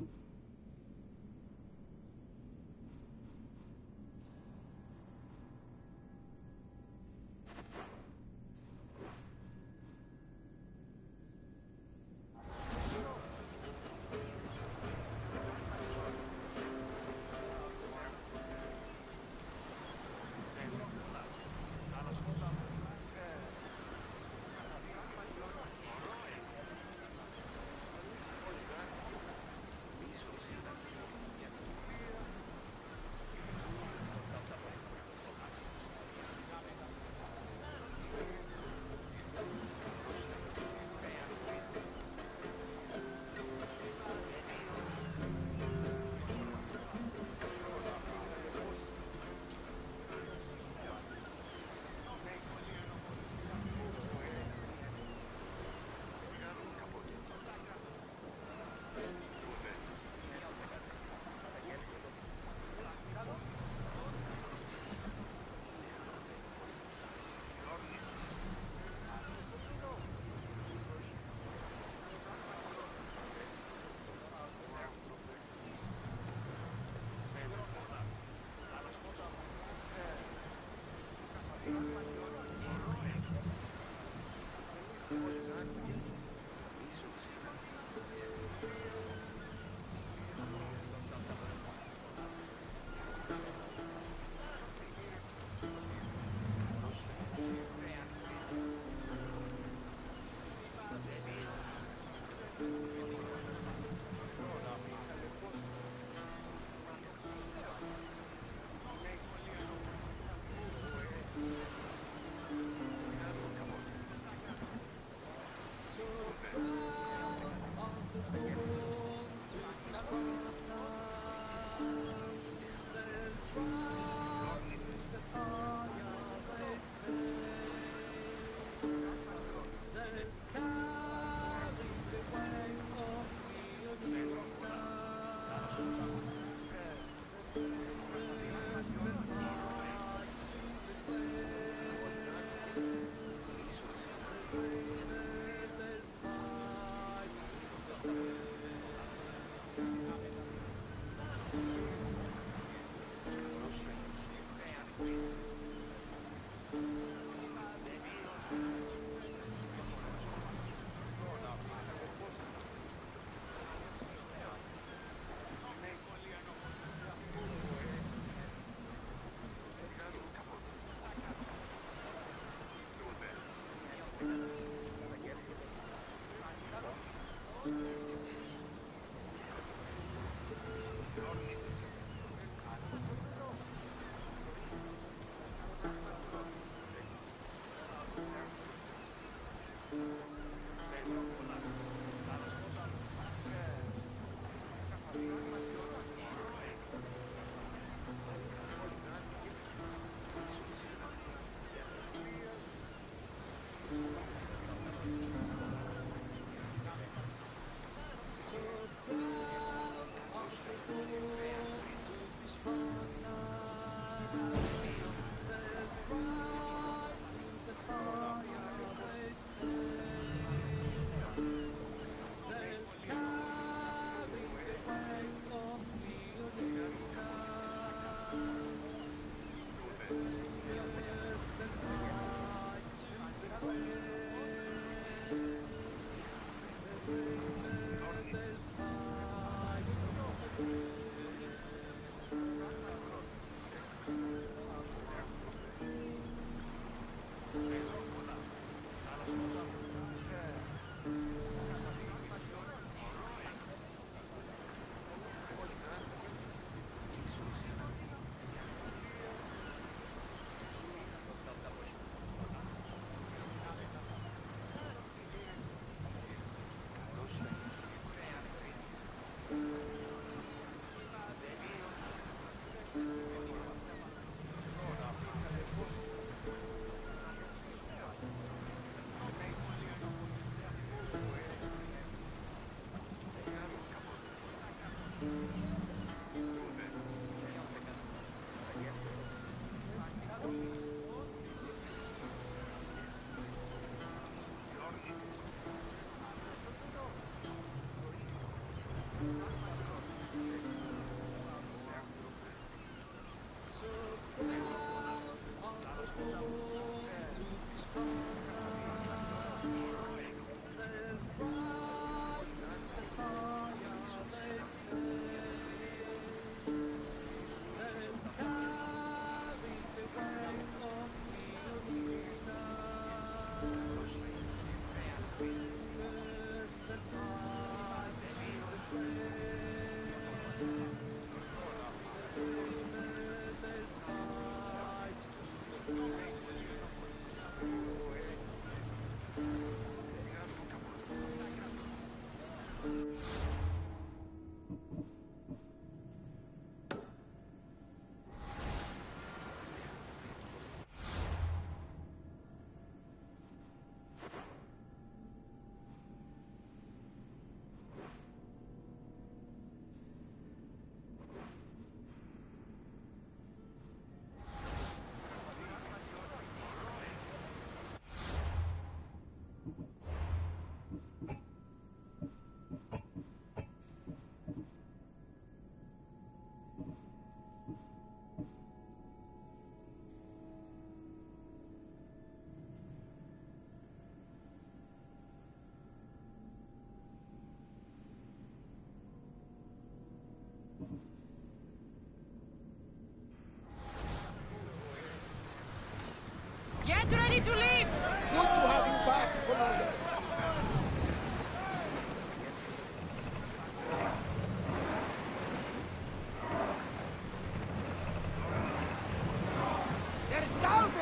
Thank you.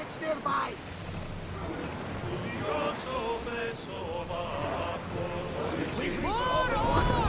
What's nearby? We've reached open water.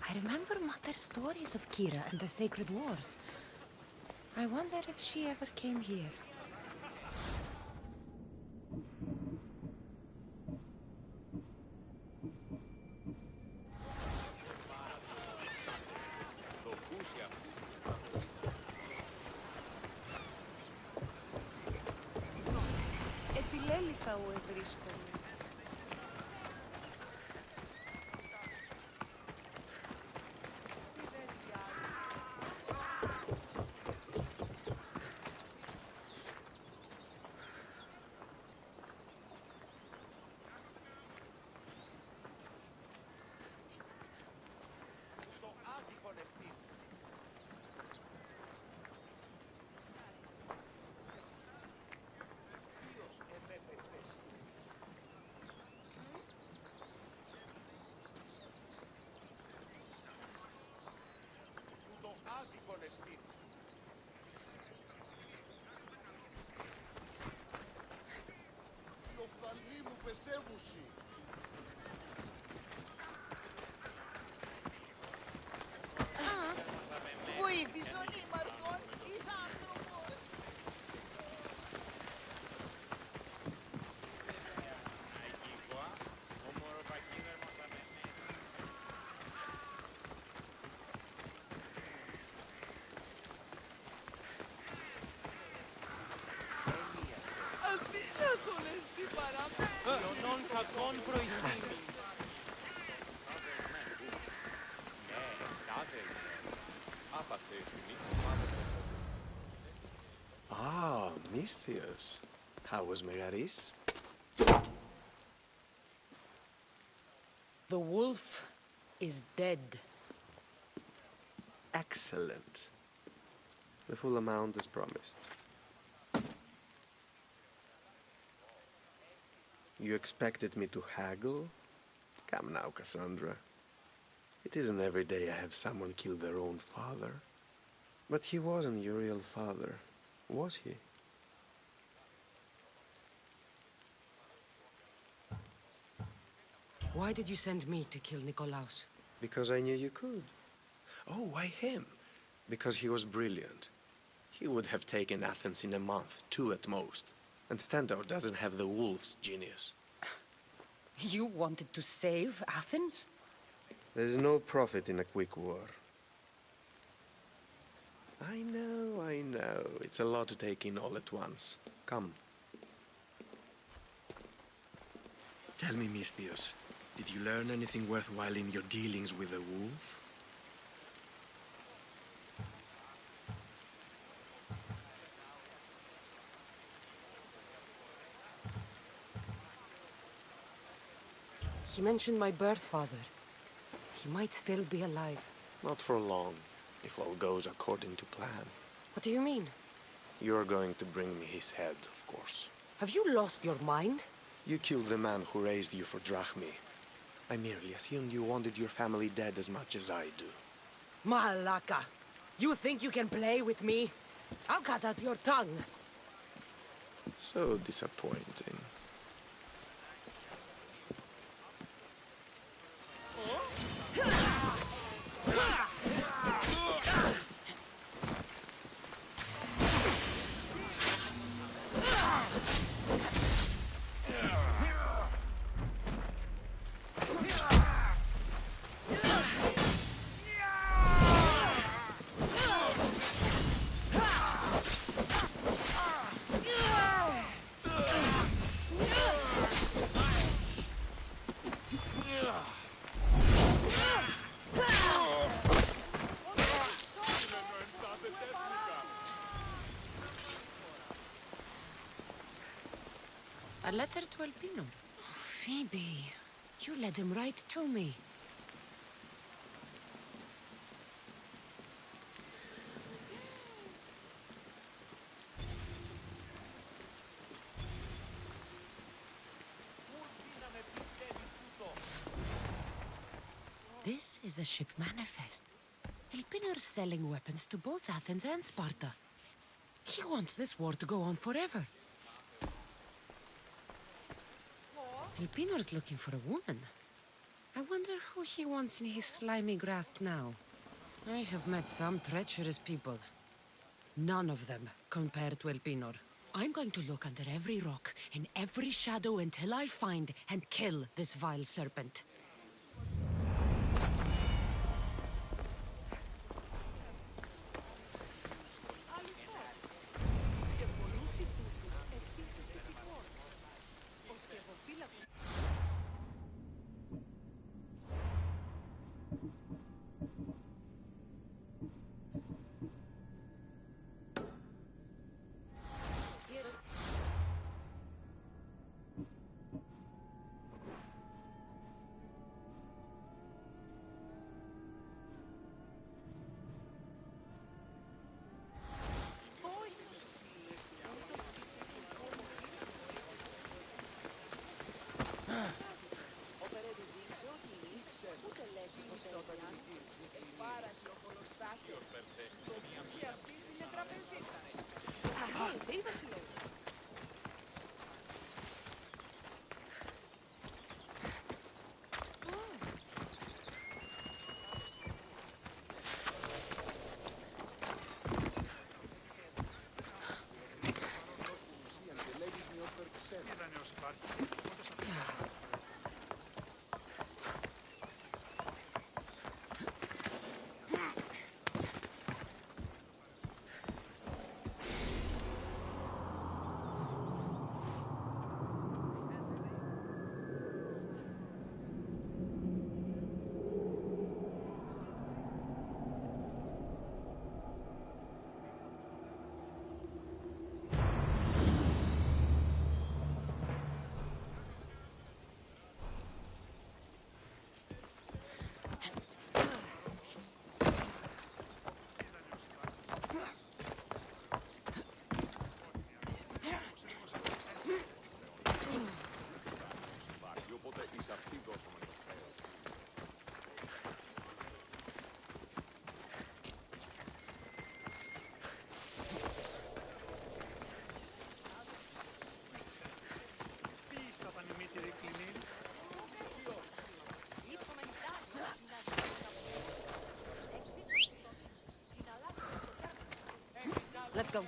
I remember Mother's stories of Kira and the Sacred Wars. I wonder if she ever came here. Επιλέλικα ο ευρίσκομαι. Βοήθησον ήμαρτον εις άνθρωπος. Αδύνατον εστί παραμένει. Non κακόν προϊστήμη. Ah, Misthios. How was Megaris? The wolf is dead. Excellent. The full amount is promised. You expected me to haggle? Come now, Cassandra. It isn't every day I have someone kill their own father. But he wasn't your real father, was he? Why did you send me to kill Nikolaus? Because I knew you could. Oh, why him? Because he was brilliant. He would have taken Athens in a month, 2 at most. And Stentor doesn't have the wolf's genius. You wanted to save Athens? There's no profit in a quick war. I know. It's a lot to take in all at once. Come. Tell me, Misthios, did you learn anything worthwhile in your dealings with the wolf? He mentioned my birth father. He might still be alive. Not for long, if all goes according to plan. What do you mean? You're going to bring me his head, of course. Have you lost your mind? You killed the man who raised you for Drachmi. I merely assumed you wanted your family dead as much as I do. Malaka! You think you can play with me? I'll cut out your tongue. So disappointing. A letter to Elpinor. Oh, Phoebe, you led him right to me. This is a ship manifest. Elpinor's selling weapons to both Athens and Sparta. He wants this war to go on forever. Elpinor's looking for a woman. I wonder who he wants in his slimy grasp now. I have met some treacherous people. None of them compared to Elpinor. I'm going to look under every rock, in every shadow until I find and kill this vile serpent. go.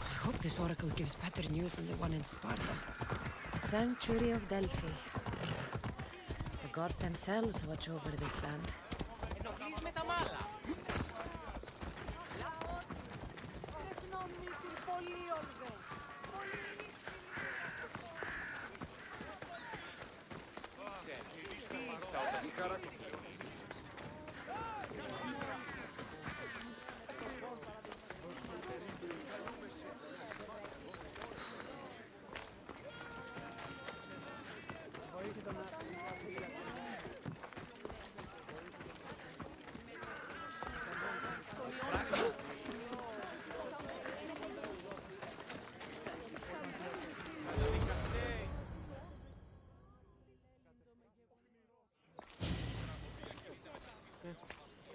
I hope this oracle gives better news than the one in Sparta. The sanctuary of Delphi. The gods themselves watch over this land. Ενοχλείς με τα μάλα.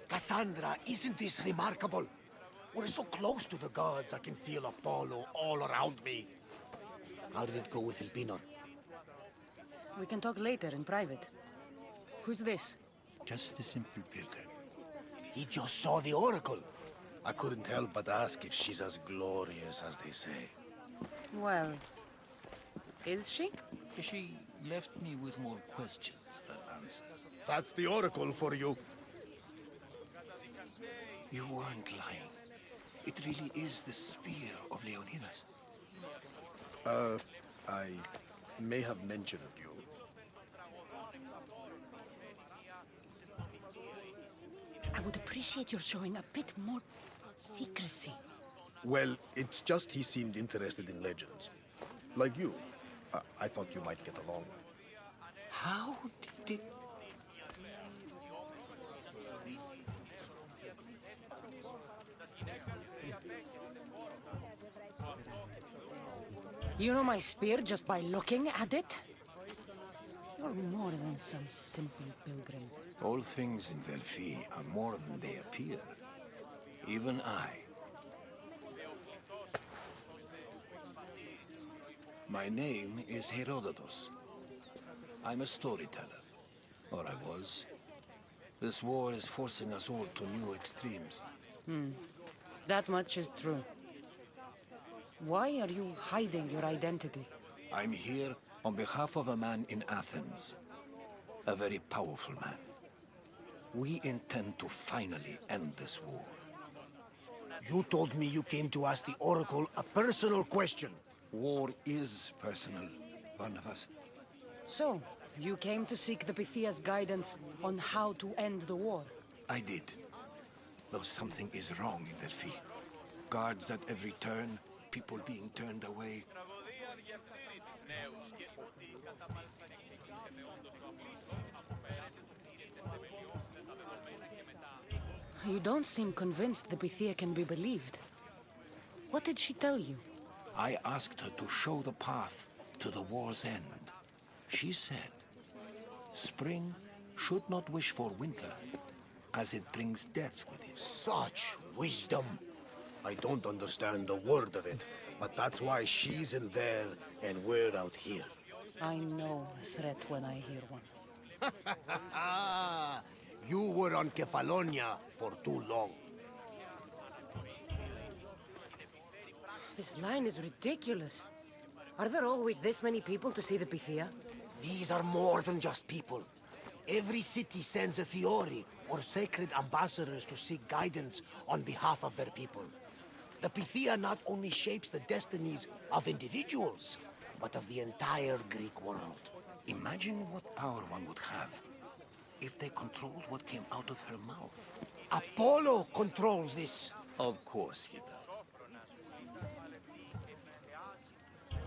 Cassandra, isn't this remarkable? We're so close to the gods, I can feel Apollo all around me. How did it go with Elpinor? We can talk later in private. Who's this? Just a simple pilgrim. He just saw the oracle. I couldn't help but ask if she's as glorious as they say. Well, is she? She left me with more questions than answers. That's the oracle for you. You weren't lying. It really is the spear of Leonidas. I may have mentioned you. I would appreciate your showing a bit more secrecy. Well, it's just he seemed interested in legends. Like you. I thought you might get along. How did... You know my spear just by looking at it? You're more than some simple pilgrim. All things in Delphi are more than they appear. Even I. My name is Herodotus. I'm a storyteller. Or I was. This war is forcing us all to new extremes. That much is true. Why are you hiding your identity? I'm here on behalf of a man in Athens. A very powerful man. We intend to finally end this war. You told me you came to ask the oracle a personal question. War is personal, Barnabas. So, you came to seek the Pythia's guidance on how to end the war? I did. Though something is wrong in Delphi. Guards at every turn, people being turned away. You don't seem convinced the Pythia can be believed. What did she tell you? I asked her to show the path to the war's end. She said, spring should not wish for winter, as it brings death with it. Such wisdom. I don't understand a word of it, but that's why she's in there and we're out here. I know a threat when I hear one. You were on Kefalonia for too long. This line is ridiculous. Are there always this many people to see the Pythia? These are more than just people. Every city sends a Theori or sacred ambassadors to seek guidance on behalf of their people. The Pythia not only shapes the destinies of individuals, but of the entire Greek world. Imagine what power one would have if they controlled what came out of her mouth. Apollo controls this. Of course he does.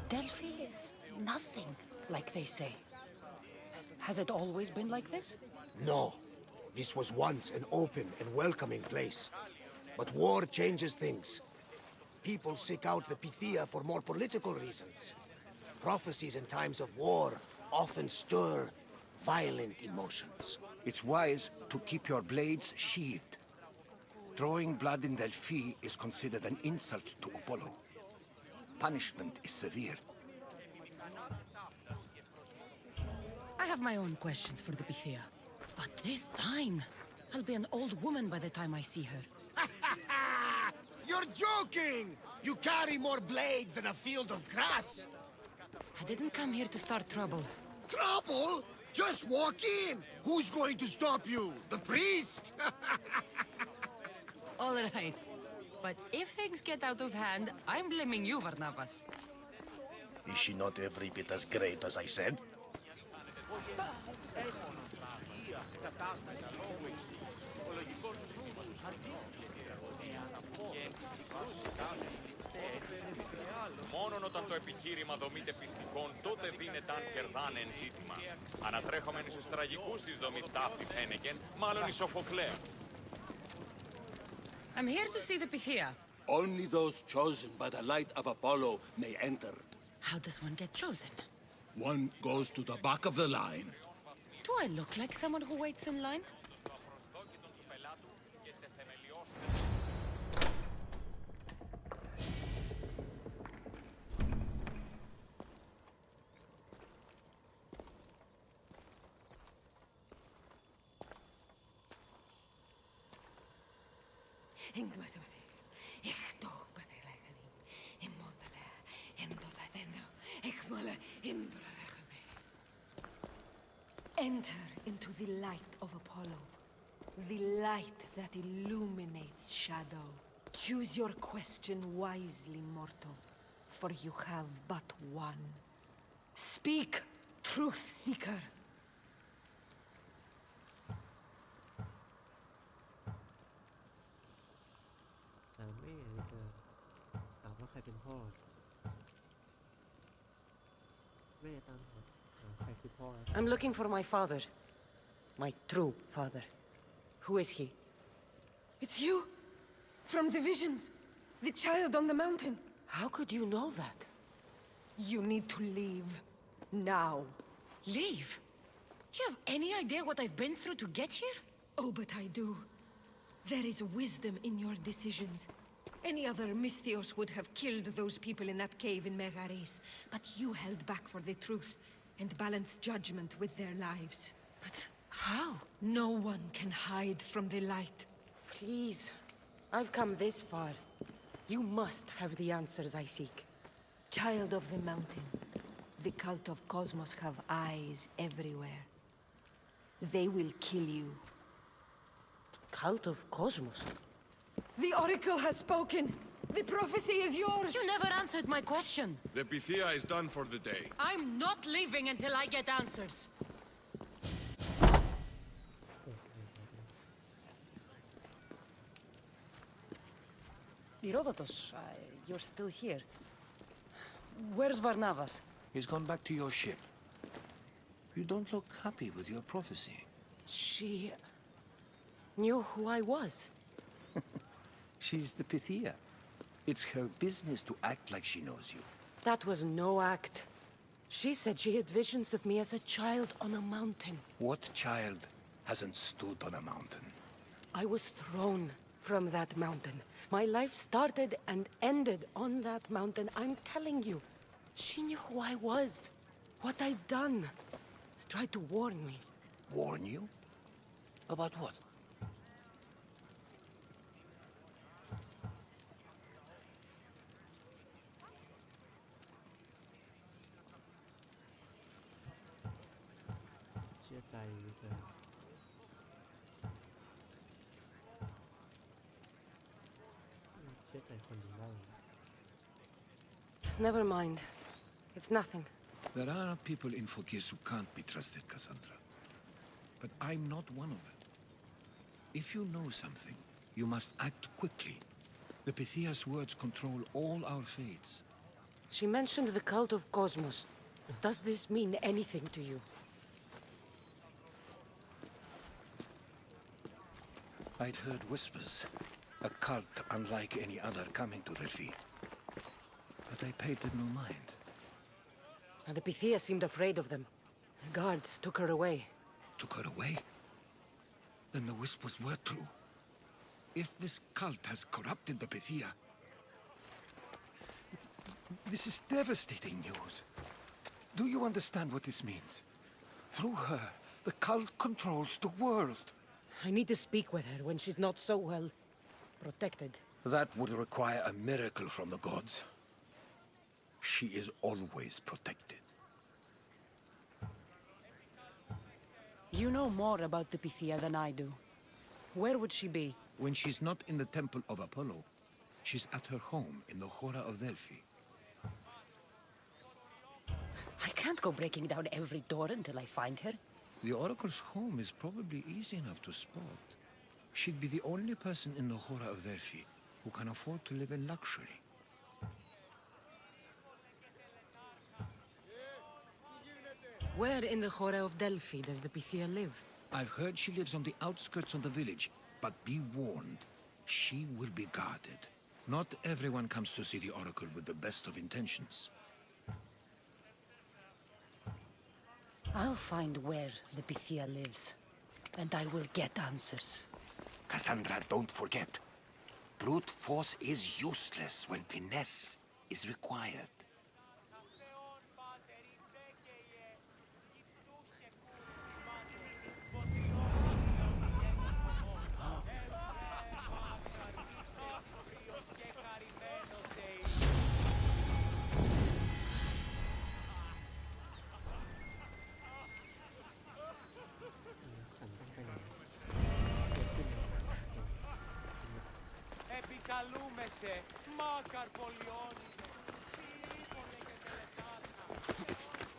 Delphi is nothing, like they say. Has it always been like this? No. This was once an open and welcoming place. But war changes things. People seek out the Pythia for more political reasons. Prophecies in times of war often stir violent emotions. It's wise to keep your blades sheathed. Drawing blood in Delphi is considered an insult to Apollo. Punishment is severe. I have my own questions for the Pythia. But this line... I'll be an old woman by the time I see her. You're joking! You carry more blades than a field of grass! I didn't come here to start trouble. Trouble? Just walk in! Who's going to stop you? The priest? All right. But if things get out of hand, I'm blaming you, Varnavas. Is she not every bit as great as I said? Μόνον όταν το επιχείρημα δομείται πιστικών, τότε δίνεται αν κερδάνε εν ζήτημα. Ανατρέχομεν στους τραγικούς της δομής ταύτης ένεκεν, μάλλον η Σοφοκλέα. I'm here to see the Pythia. Only those chosen by the light of Apollo may enter. How does one get chosen? One goes to the back of the line. Do I look like someone who waits in line? Enter into the light of Apollo, the light that illuminates shadow. Choose your question wisely, mortal, for you have but one. Speak, truth seeker. I'm looking for my father. My true father. Who is he? It's you! From the visions! The child on the mountain! How could you know that? You need to leave. Now. Leave? Do you have any idea what I've been through to get here? Oh, but I do. There is wisdom in your decisions. Any other Misthios would have killed those people in that cave in Megaris, but you held back for the truth and balanced judgment with their lives. But how? No one can hide from the light. Please. I've come this far. You must have the answers I seek. Child of the mountain, the cult of Cosmos have eyes everywhere. They will kill you. Cult of Cosmos? The Oracle has spoken! The prophecy is yours! You never answered my question! The Pythia is done for the day. I'm not leaving until I get answers! Herodotus, you're still here. Where's Varnavas? He's gone back to your ship. You don't look happy with your prophecy. She... knew who I was. She's the Pythia. It's her business to act like she knows you. That was no act. She said she had visions of me as a child on a mountain. What child hasn't stood on a mountain? I was thrown from that mountain. My life started and ended on that mountain. I'm telling you. She knew who I was, what I'd done. Tried to warn me. Warn you? About what? Never mind. It's nothing. There are people in Phokis who can't be trusted, Cassandra. But I'm not one of them. If you know something, you must act quickly. The Pythia's words control all our fates. She mentioned the cult of Cosmos. Does this mean anything to you? I'd heard whispers. A cult unlike any other coming to Delphi. But I paid them no mind. And the Pythia seemed afraid of them. The guards took her away. Took her away? Then the whispers were true. If this cult has corrupted the Pythia... This is devastating news. Do you understand what this means? Through her, the cult controls the world. I need to speak with her when she's not so well protected. That would require a miracle from the gods. She is always protected. You know more about the Pythia than I do. Where would she be? When she's not in the Temple of Apollo, she's at her home in the Hora of Delphi. I can't go breaking down every door until I find her. The Oracle's home is probably easy enough to spot. She'd be the only person in the Hora of Delphi who can afford to live in luxury. Where in the Hora of Delphi does the Pythia live? I've heard she lives on the outskirts of the village, but be warned, she will be guarded. Not everyone comes to see the Oracle with the best of intentions. I'll find where the Pythia lives, and I will get answers. Cassandra, don't forget. Brute force is useless when finesse is required. Επικαλούμεσαι, μάκαρ πολιώνει. Σύμβολε και τελετάρνα.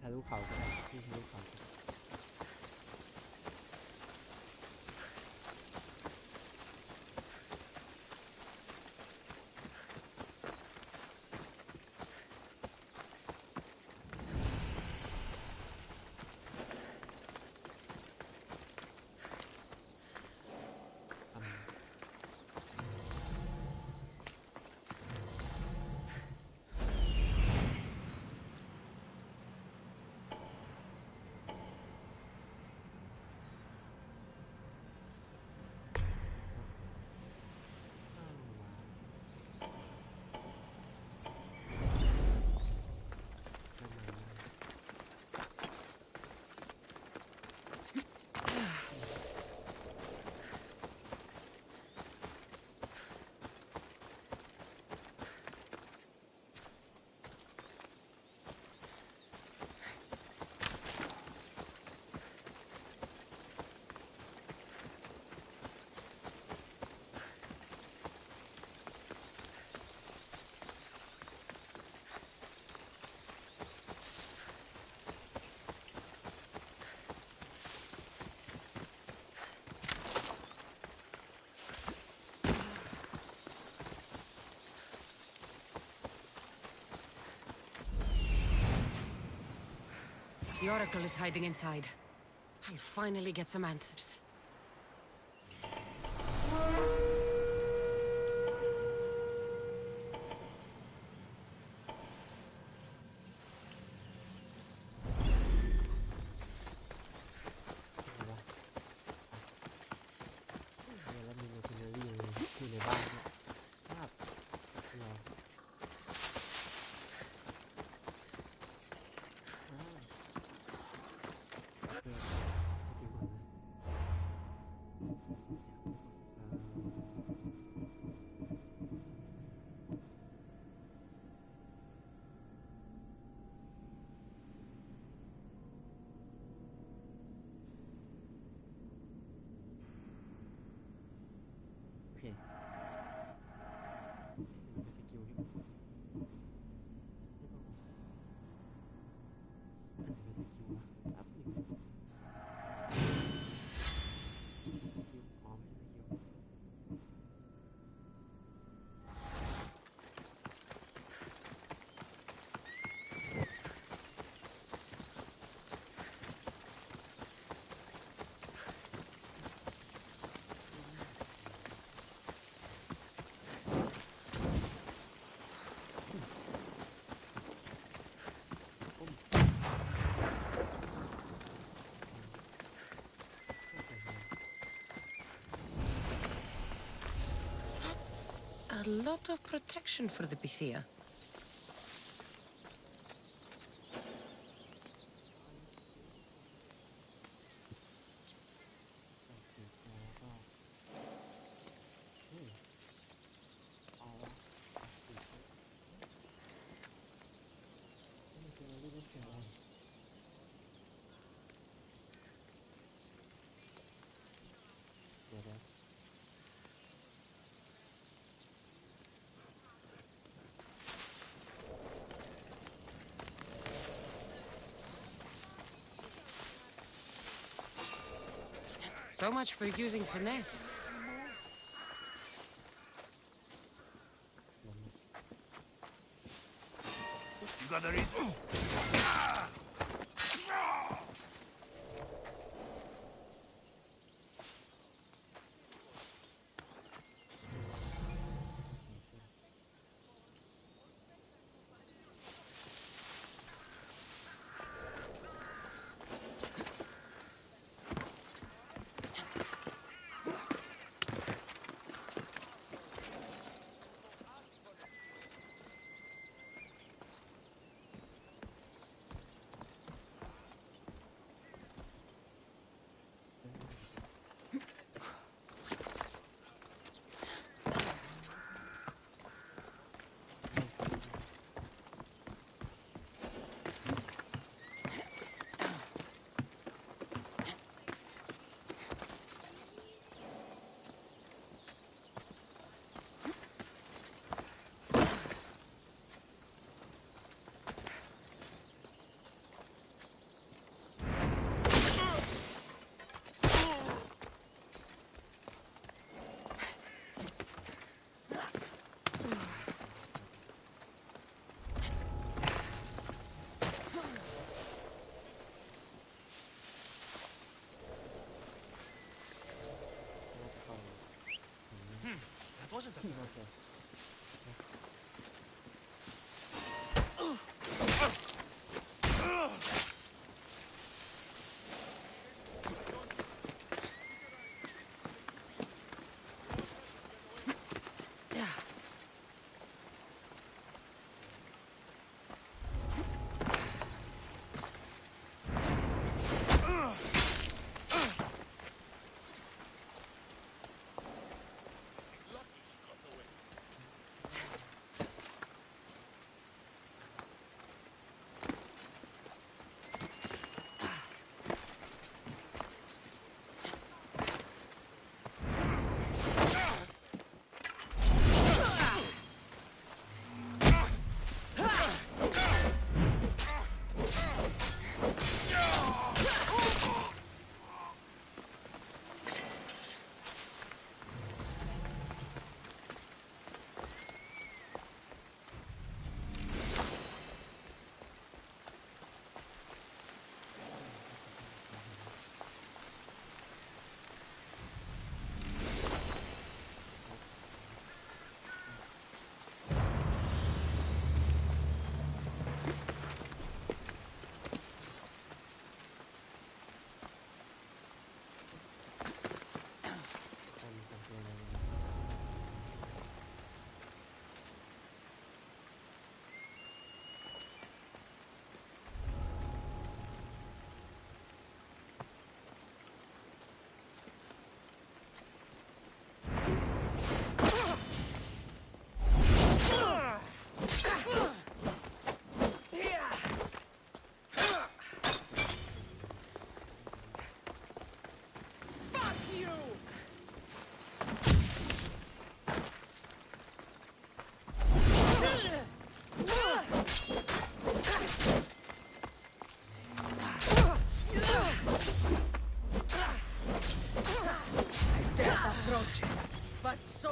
ทะลุเขาก็ได้ที่ทะลุเขาก็ได้ The Oracle is hiding inside. I'll finally get some answers. แล้วมีเมอร์เซนารี่อยู่ในบ้านเนี่ยภาพเหรอโอเคสกิลก่อนโอเคมันเป็นสกิลนี่มันเป็นสกิลวะแป๊บหนึ่งสกิลอ๋อไม่ใช่สกิล That's a lot of protection for the Pythia. เอาละนี่คือเราเล่นเกี่ยวอะไรเดี๋ยว So much for using finesse. You got the reason? wasn't it? Okay.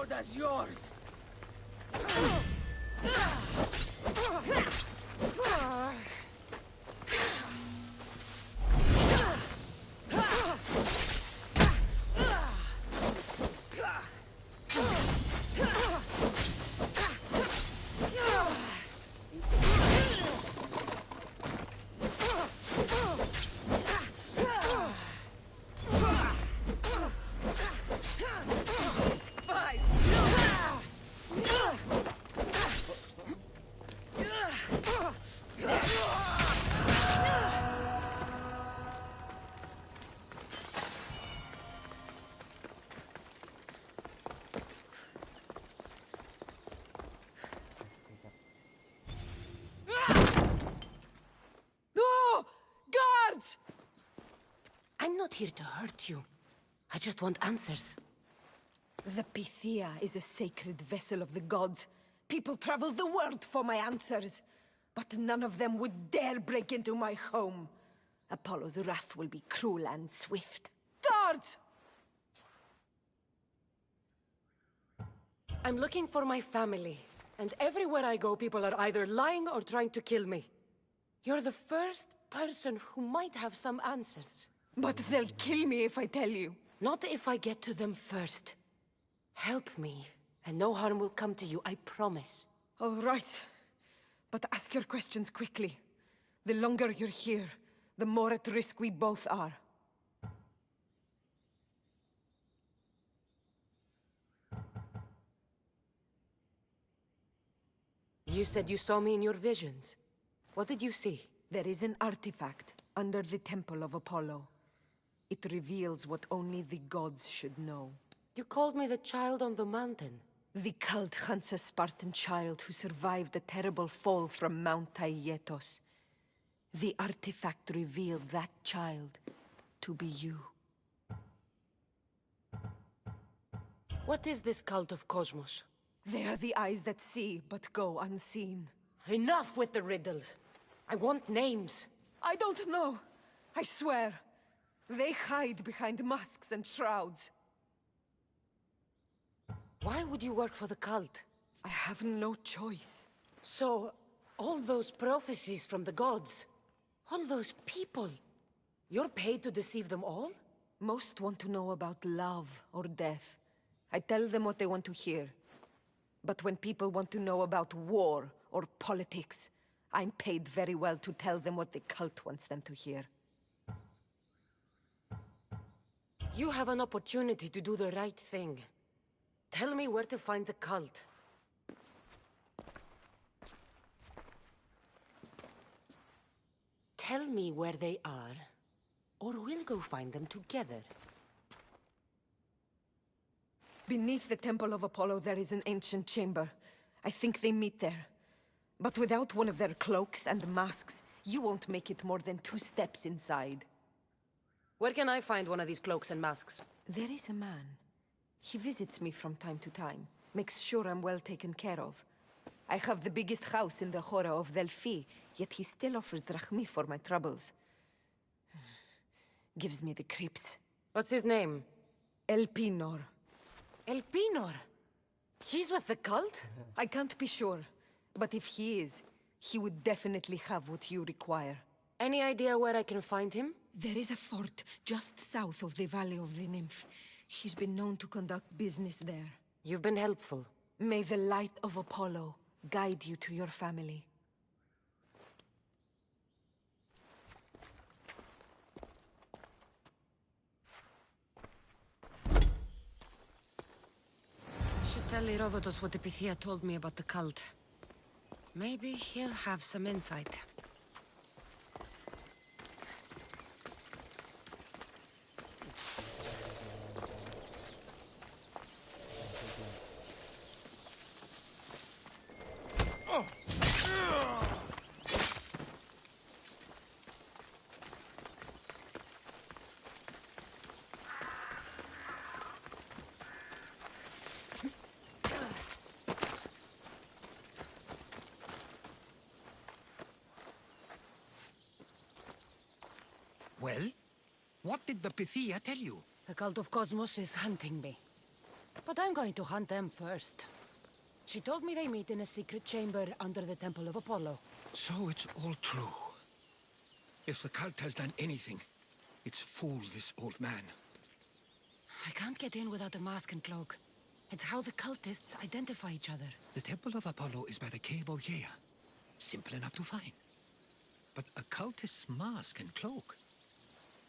world as yours. I'm not here to hurt you. I just want answers. The Pythia is a sacred vessel of the gods. People travel the world for my answers. But none of them would dare break into my home. Apollo's wrath will be cruel and swift. Guards! I'm looking for my family. And everywhere I go, people are either lying or trying to kill me. You're the first person who might have some answers. But they'll kill me if I tell you. Not if I get to them first. Help me, and no harm will come to you, I promise. All right. But ask your questions quickly. The longer you're here, the more at risk we both are. You said you saw me in your visions. What did you see? There is an artifact under the temple of Apollo. It reveals what only the gods should know. You called me the child on the mountain. The cult hunts a Spartan child who survived the terrible fall from Mount Taygetos. The artifact revealed that child to be you. What is this cult of Cosmos? They are the eyes that see, but go unseen. Enough with the riddles. I want names. I don't know. I swear. They hide behind masks and shrouds. Why would you work for the cult? I have no choice. So, all those prophecies from the gods, all those people, you're paid to deceive them all? Most want to know about love or death. I tell them what they want to hear. But when people want to know about war or politics, I'm paid very well to tell them what the cult wants them to hear. You have an opportunity to do the right thing. Tell me where to find the cult. Tell me where they are, or we'll go find them together. Beneath the Temple of Apollo there is an ancient chamber. I think they meet there. But without one of their cloaks and masks, you won't make it more than 2 steps inside. Where can I find one of these cloaks and masks? There is a man. He visits me from time to time, makes sure I'm well taken care of. I have the biggest house in the Hora of Delphi, yet he still offers drachmi for my troubles. Gives me the creeps. What's his name? Elpinor. Elpinor? He's with the cult? I can't be sure, but if he is, he would definitely have what you require. Any idea where I can find him? There is a fort just south of the Valley of the Nymph. He's been known to conduct business there. You've been helpful. May the light of Apollo guide you to your family. I should tell Herodotus what the Pythia told me about the cult. Maybe he'll have some insight. Well? What did the Pythia tell you? The cult of Cosmos is hunting me. But I'm going to hunt them first. She told me they meet in a secret chamber under the Temple of Apollo. So it's all true. If the cult has done anything, it's fooled this old man. I can't get in without a mask and cloak. It's how the cultists identify each other. The Temple of Apollo is by the cave Oyeya. Simple enough to find. But a cultist's mask and cloak?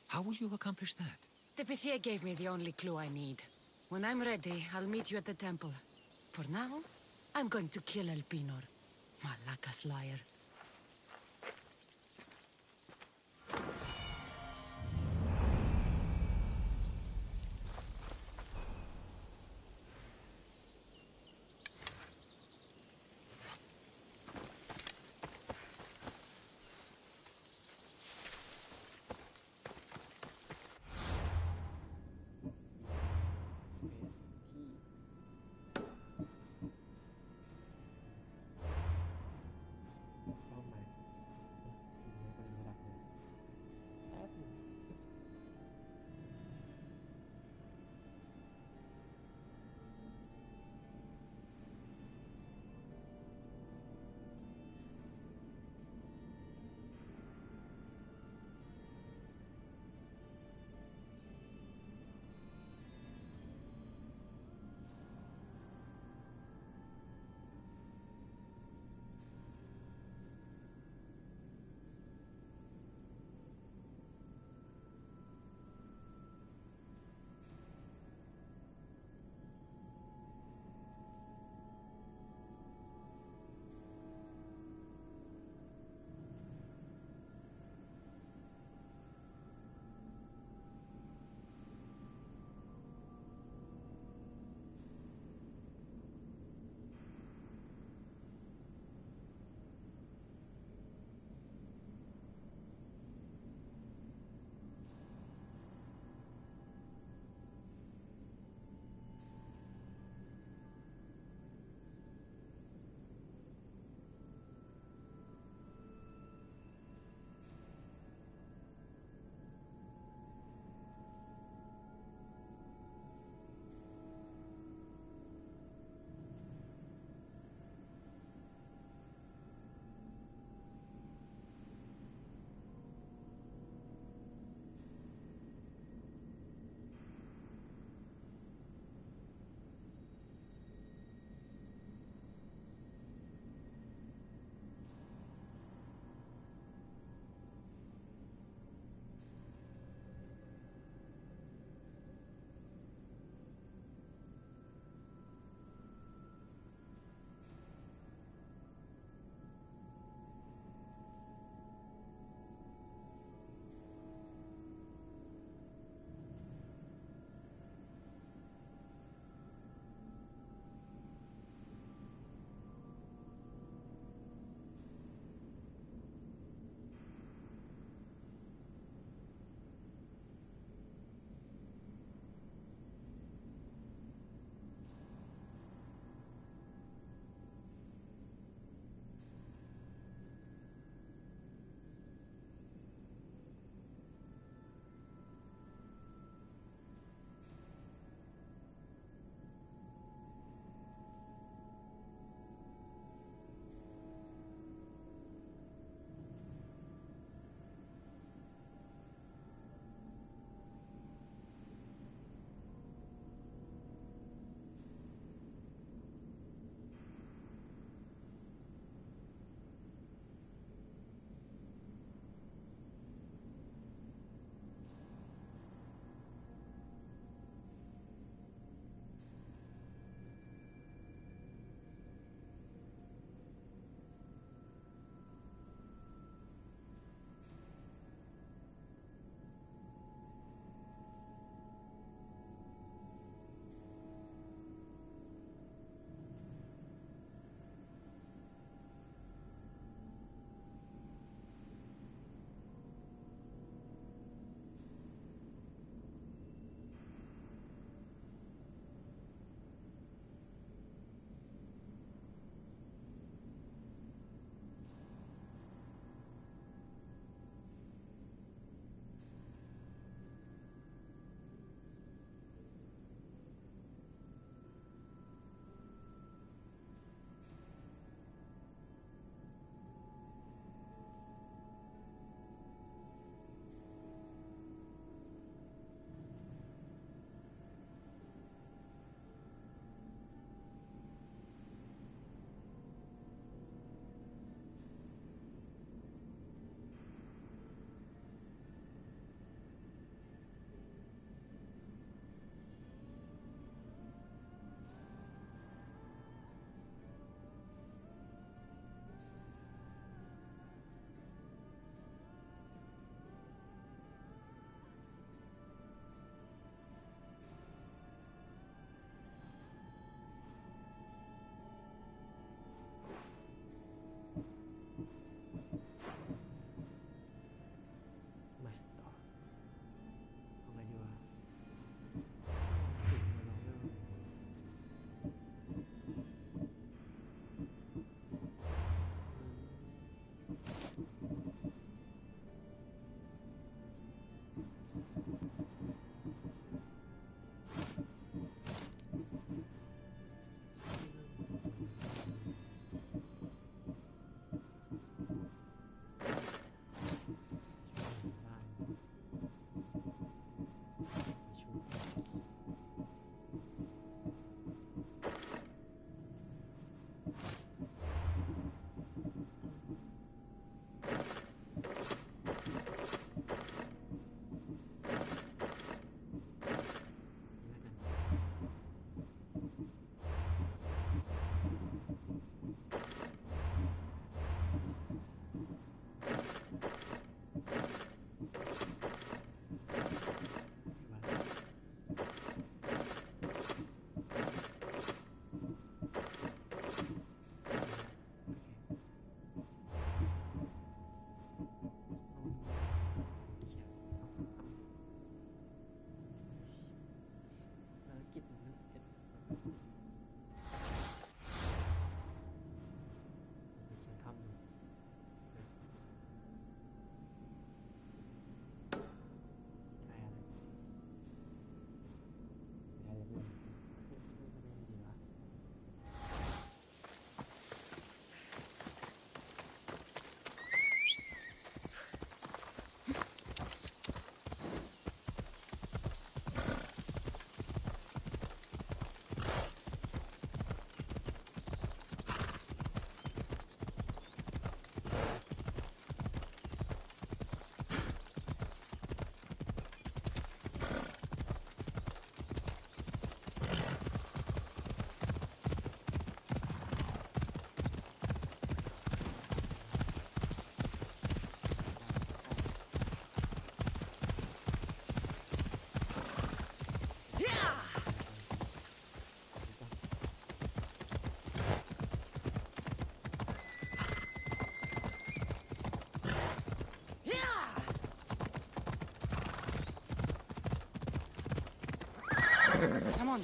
How will you accomplish that? The Pythia gave me the only clue I need. When I'm ready, I'll meet you at the temple. For now, I'm going to kill Elpinor. Malaka's liar. กิจมันรู้สึกเป็นทำอยู่ได้อะไรได้อะไรบ้างไม่ดีวะ Come on.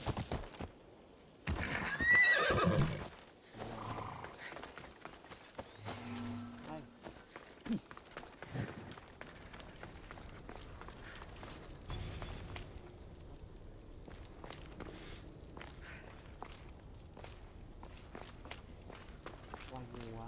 วางหัว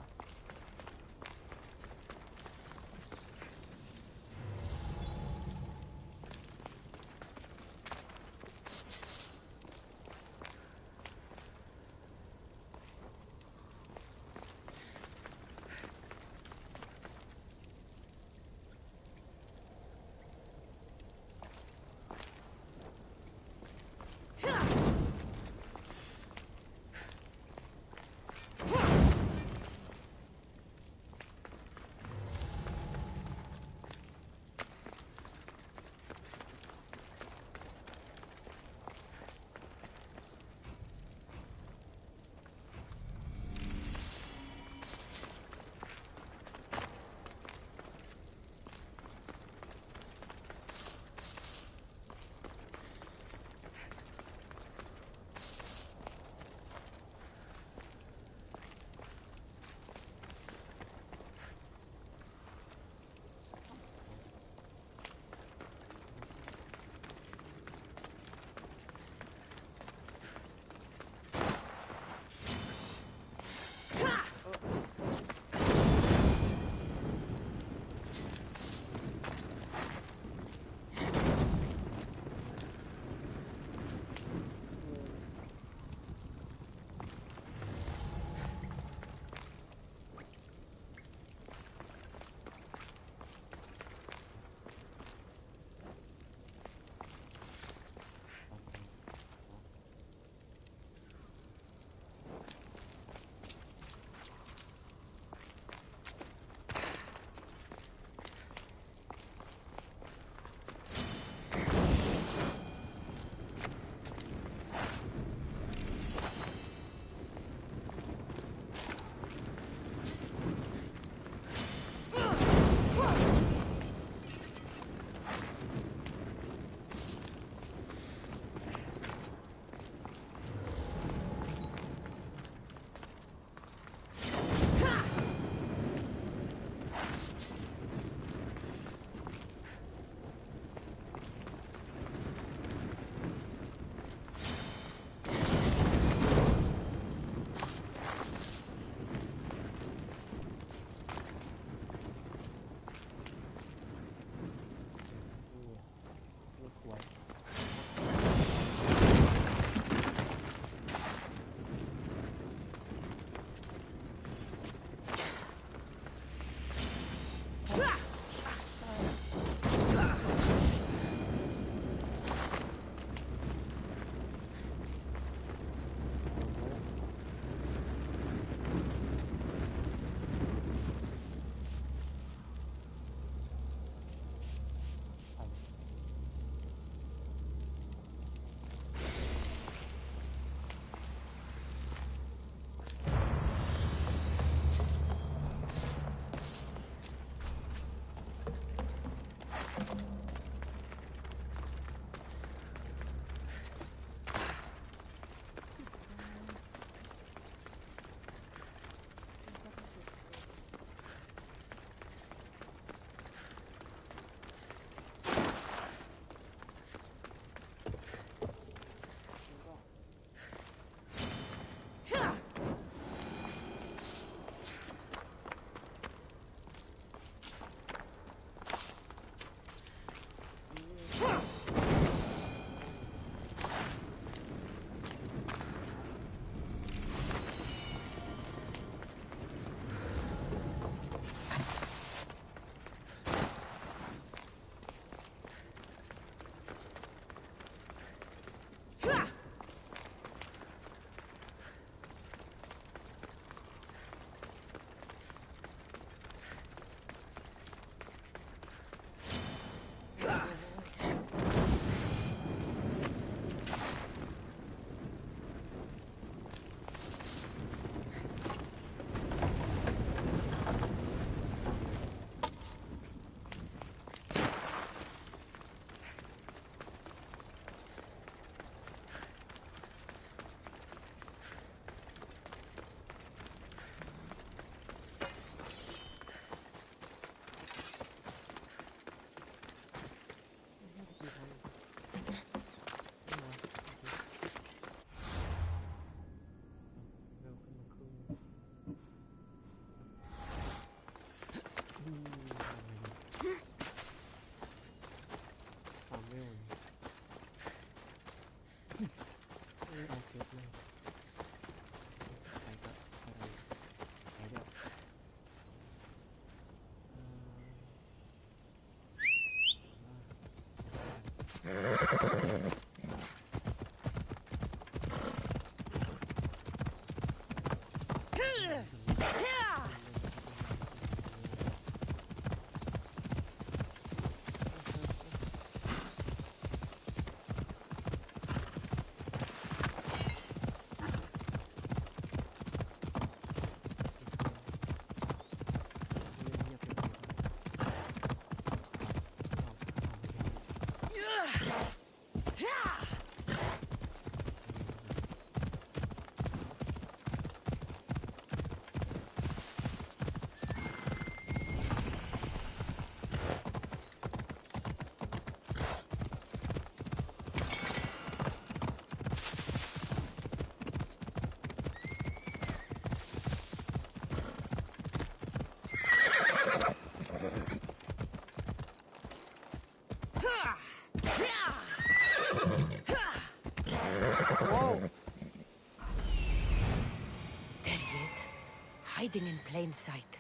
Hiding in plain sight.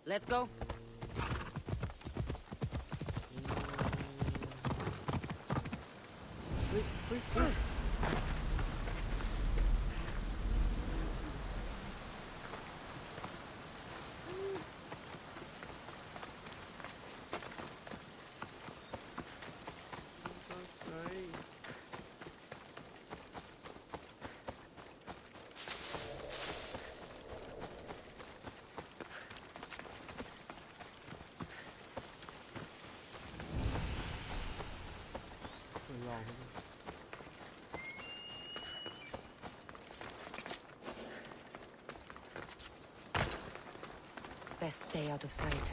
Let's go. Best stay out of sight.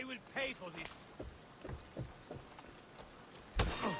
They will pay for this. Oh!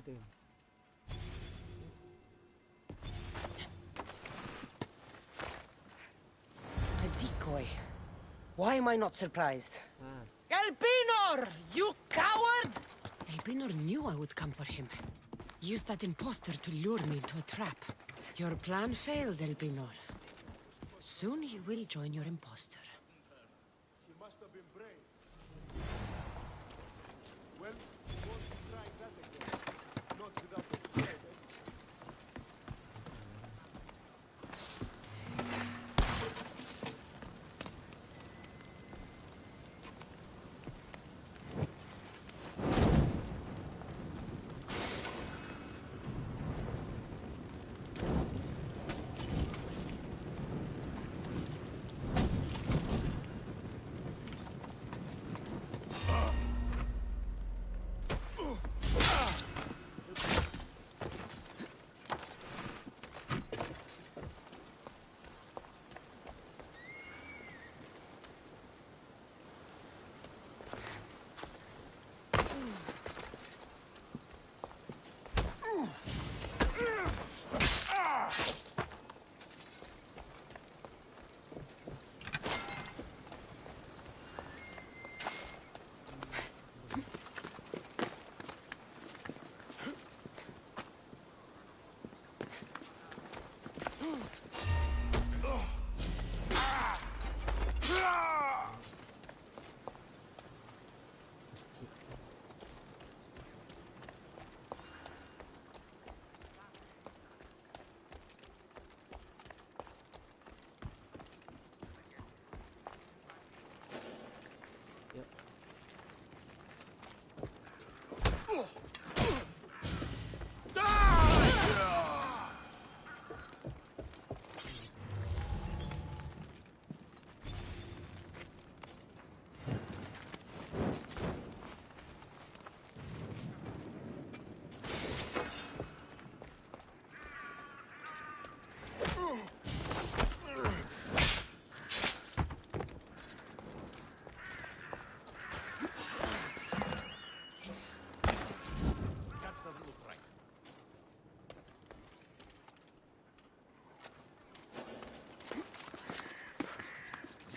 ตื่น A decoy. Why am I not surprised? อ่า Elpinor! You coward! Elpinor knew I would come for him. Used that imposter to lure me into a trap. Your plan failed, Elpinor. Soon you will join your imposter. He must have been brave. Well, we won't try that again. Not without a sword.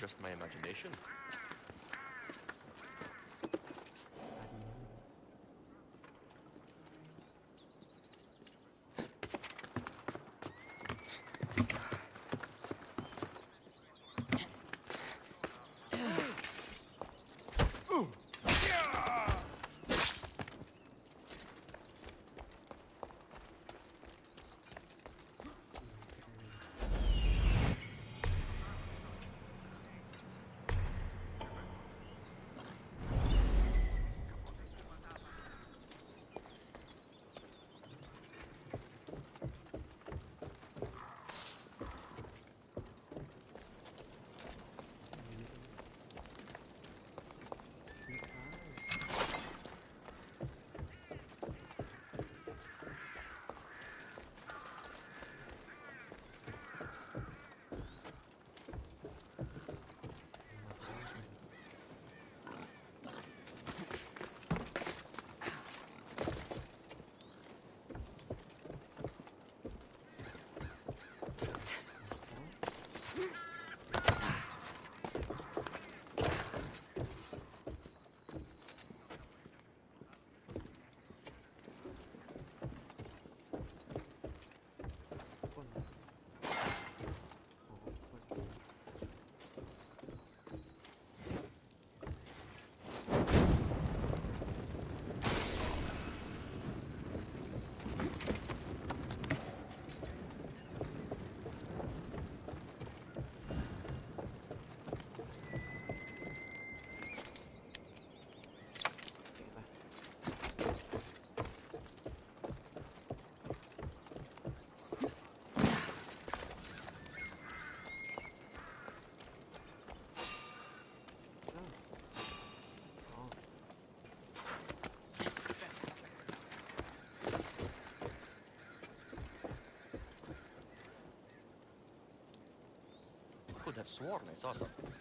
Just my imagination? have sworn I saw something.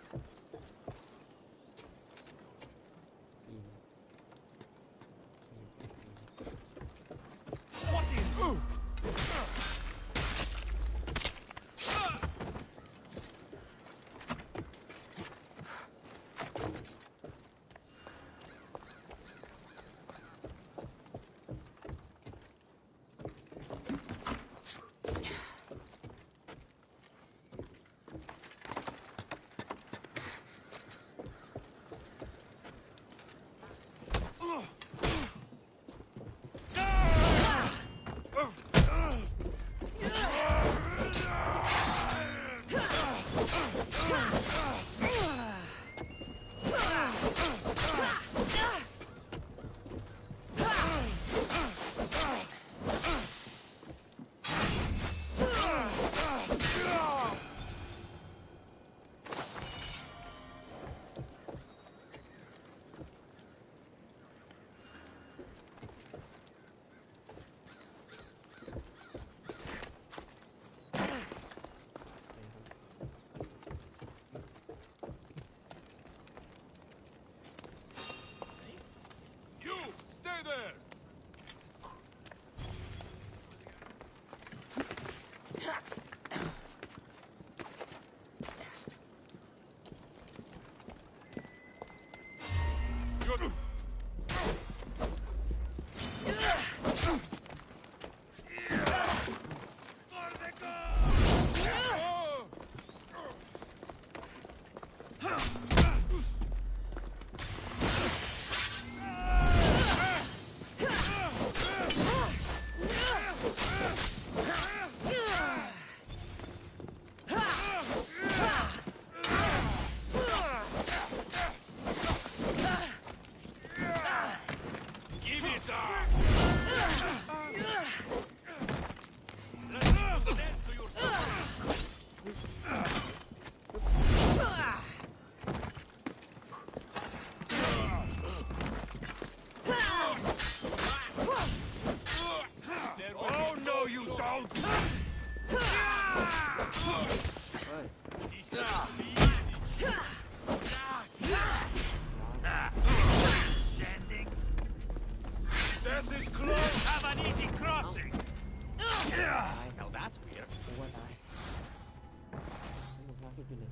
ยิง สุดไปเลย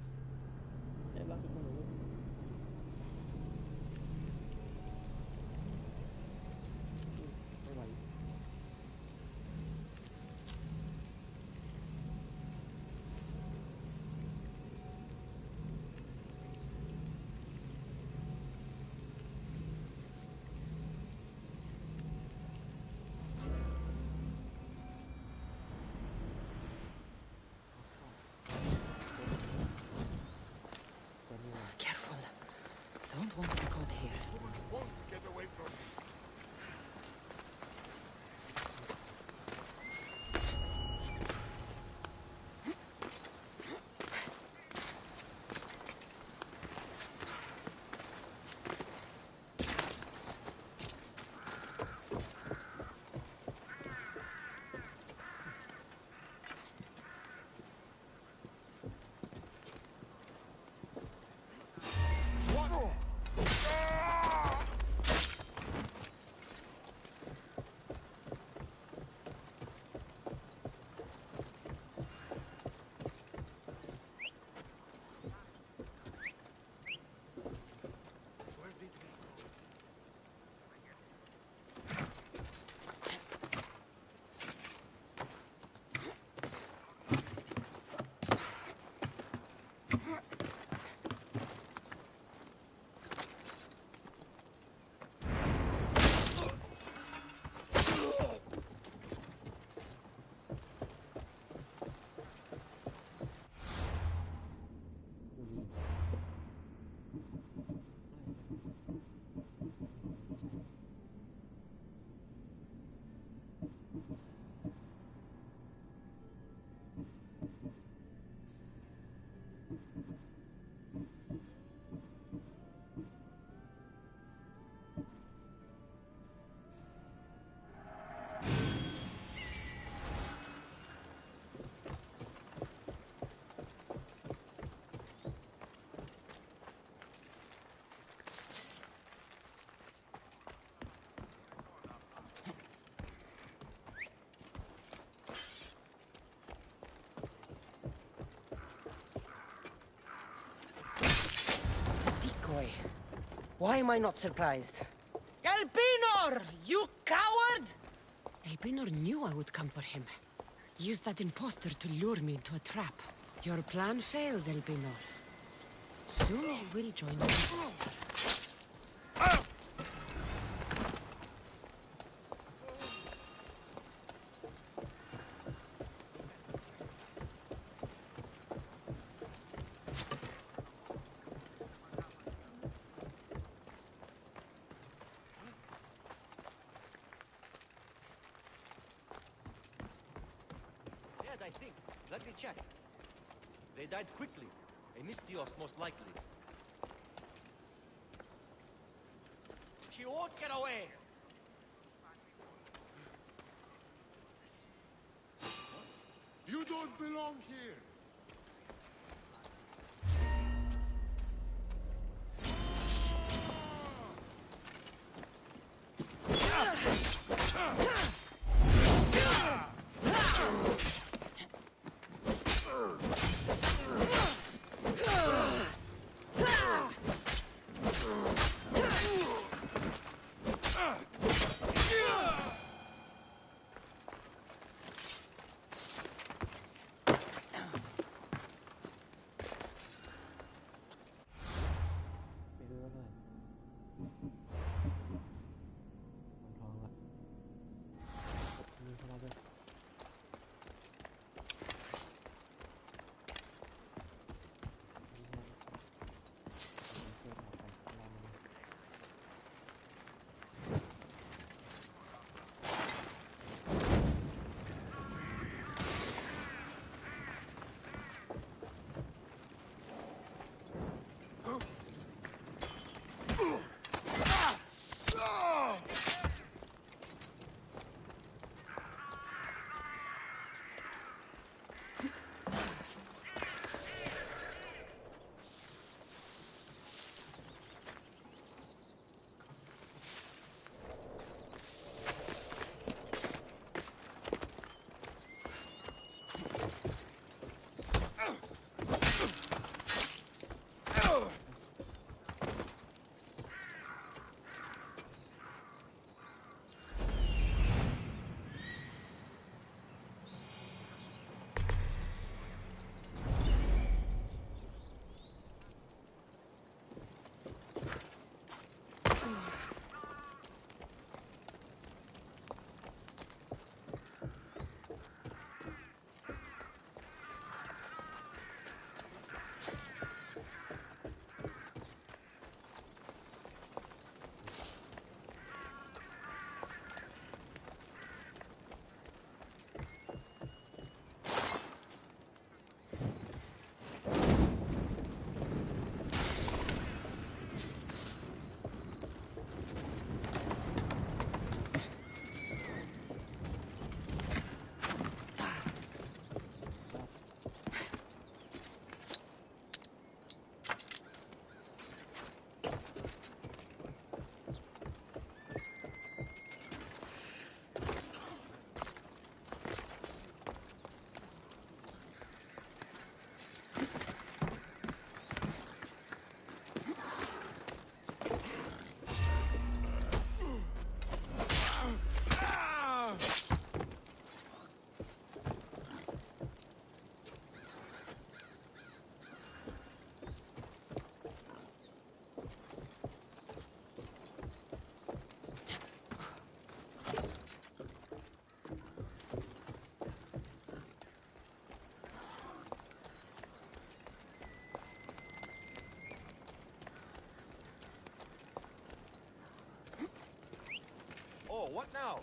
เล่มล่าสุดของหนูไม่ไหว Why am I not surprised? Elpinor! You coward! Elpinor knew I would come for him. Used that imposter to lure me into a trap. Your plan failed, Elpinor. Soon you will join the imposter. Dead, I think. Let me check. They died quickly. A Mystios, most likely. She won't get away! You don't belong here! Oh, what now?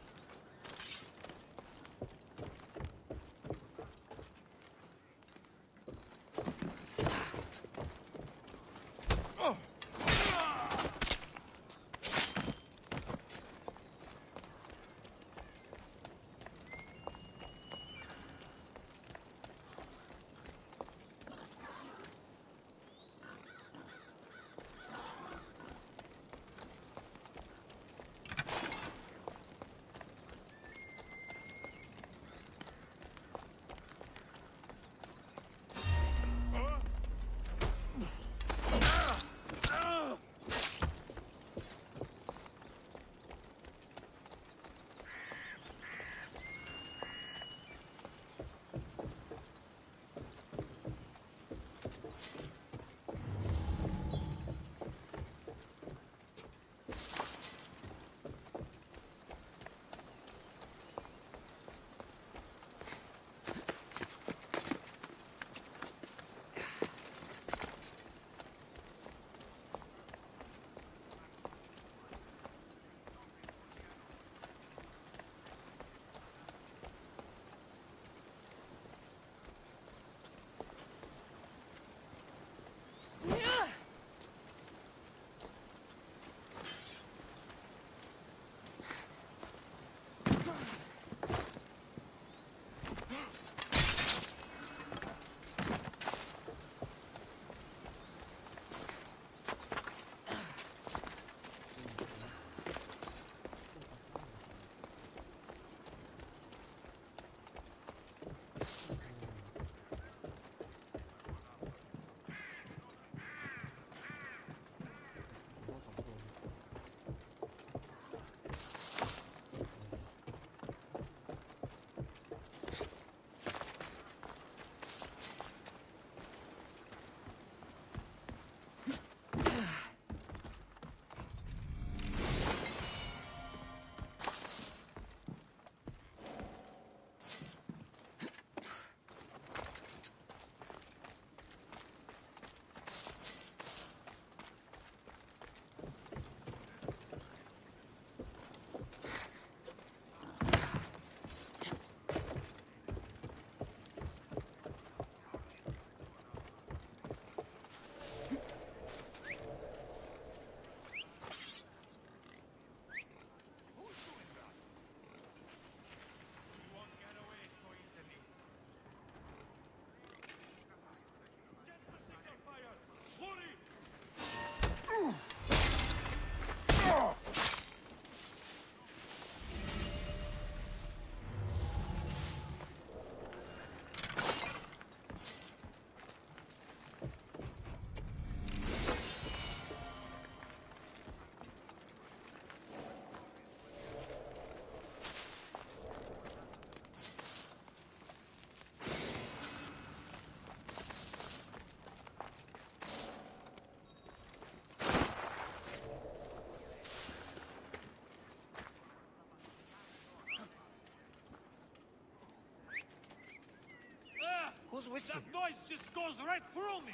Who's whistling? That noise just goes right through me!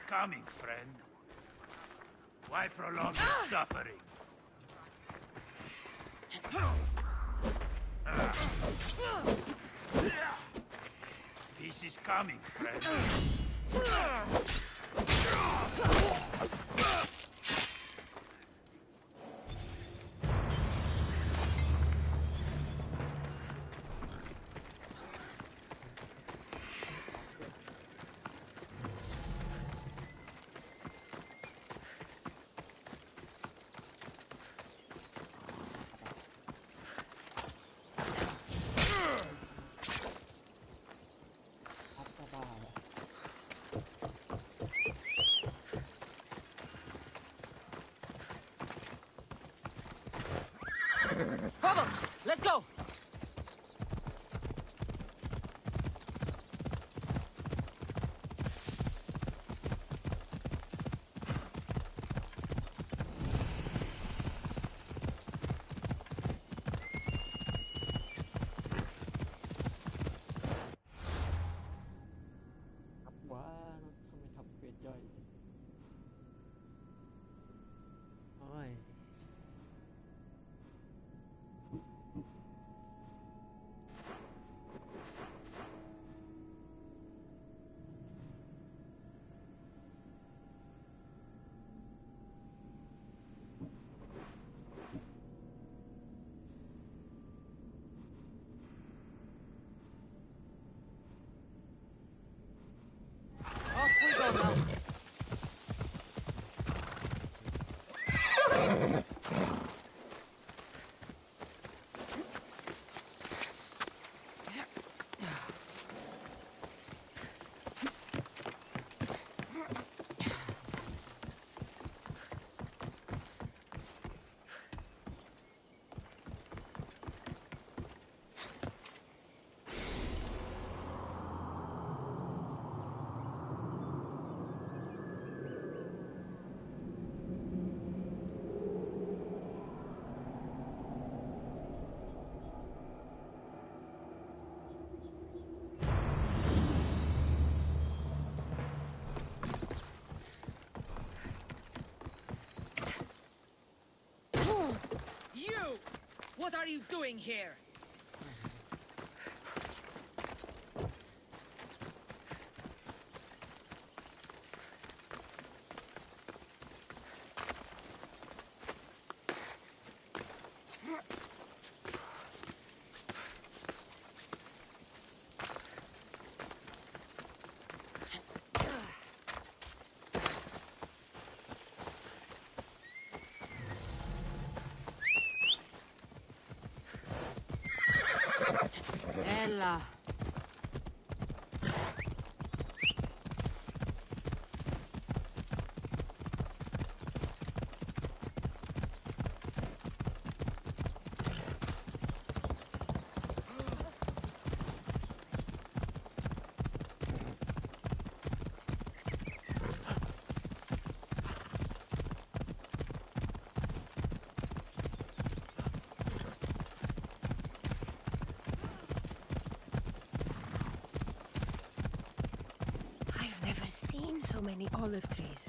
Coming, friend. Why prolong your suffering? Peace is coming, friend. Vamos! Let's go! Wow, ทำไมทำเควสย่อยโอ้ย What are you doing here? Ella. I've never seen so many olive trees.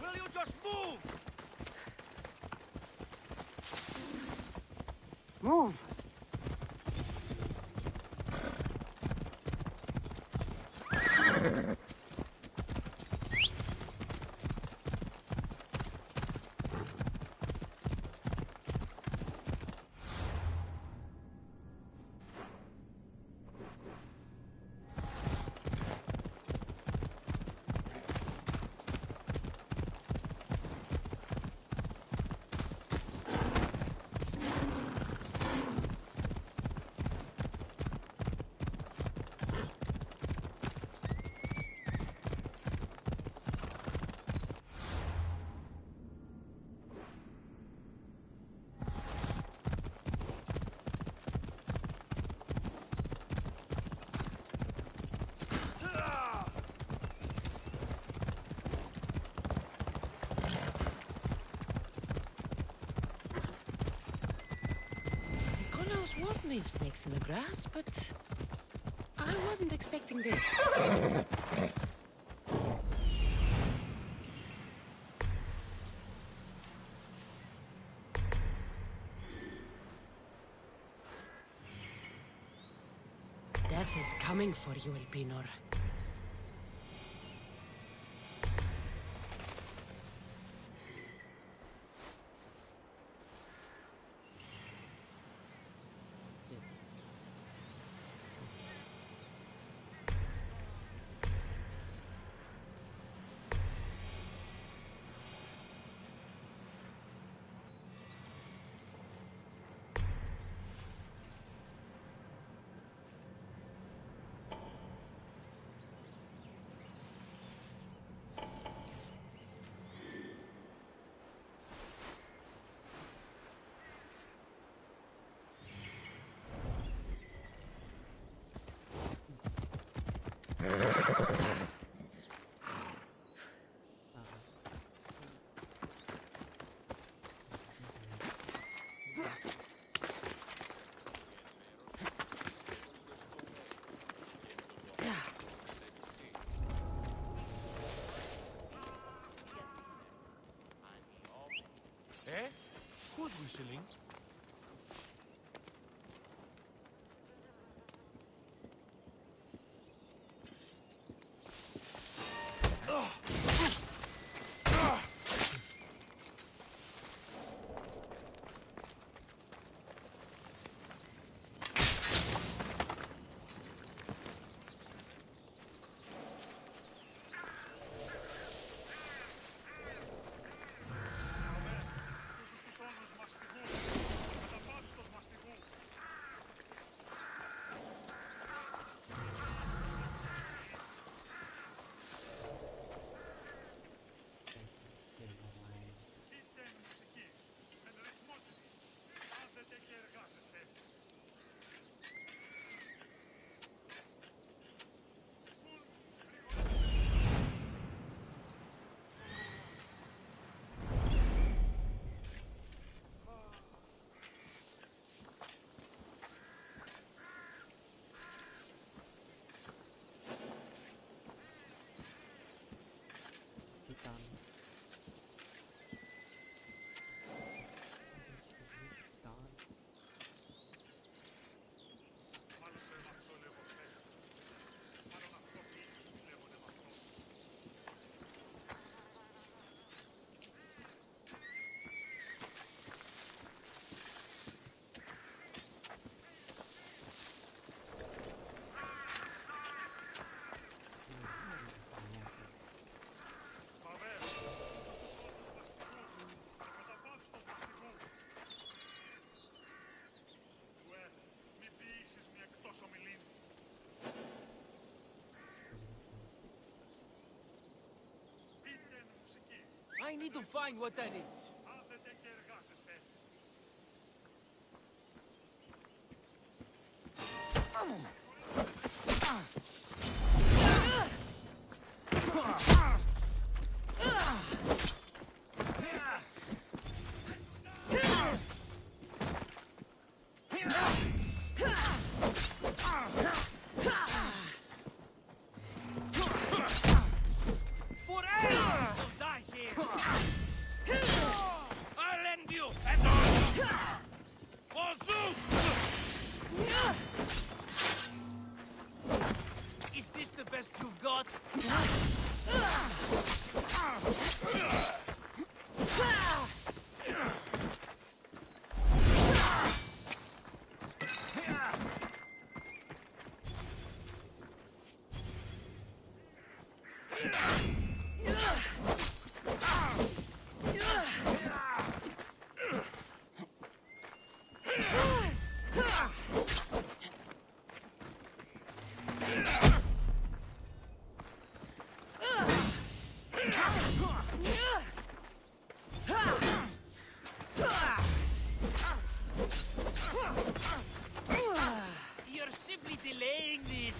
Will you just move? Move. Won't leave snakes in the grass, but I wasn't expecting this. Death is coming for you, Elpinor. whistling? I need to find what that is. Is this the best you've got? You're simply delaying this.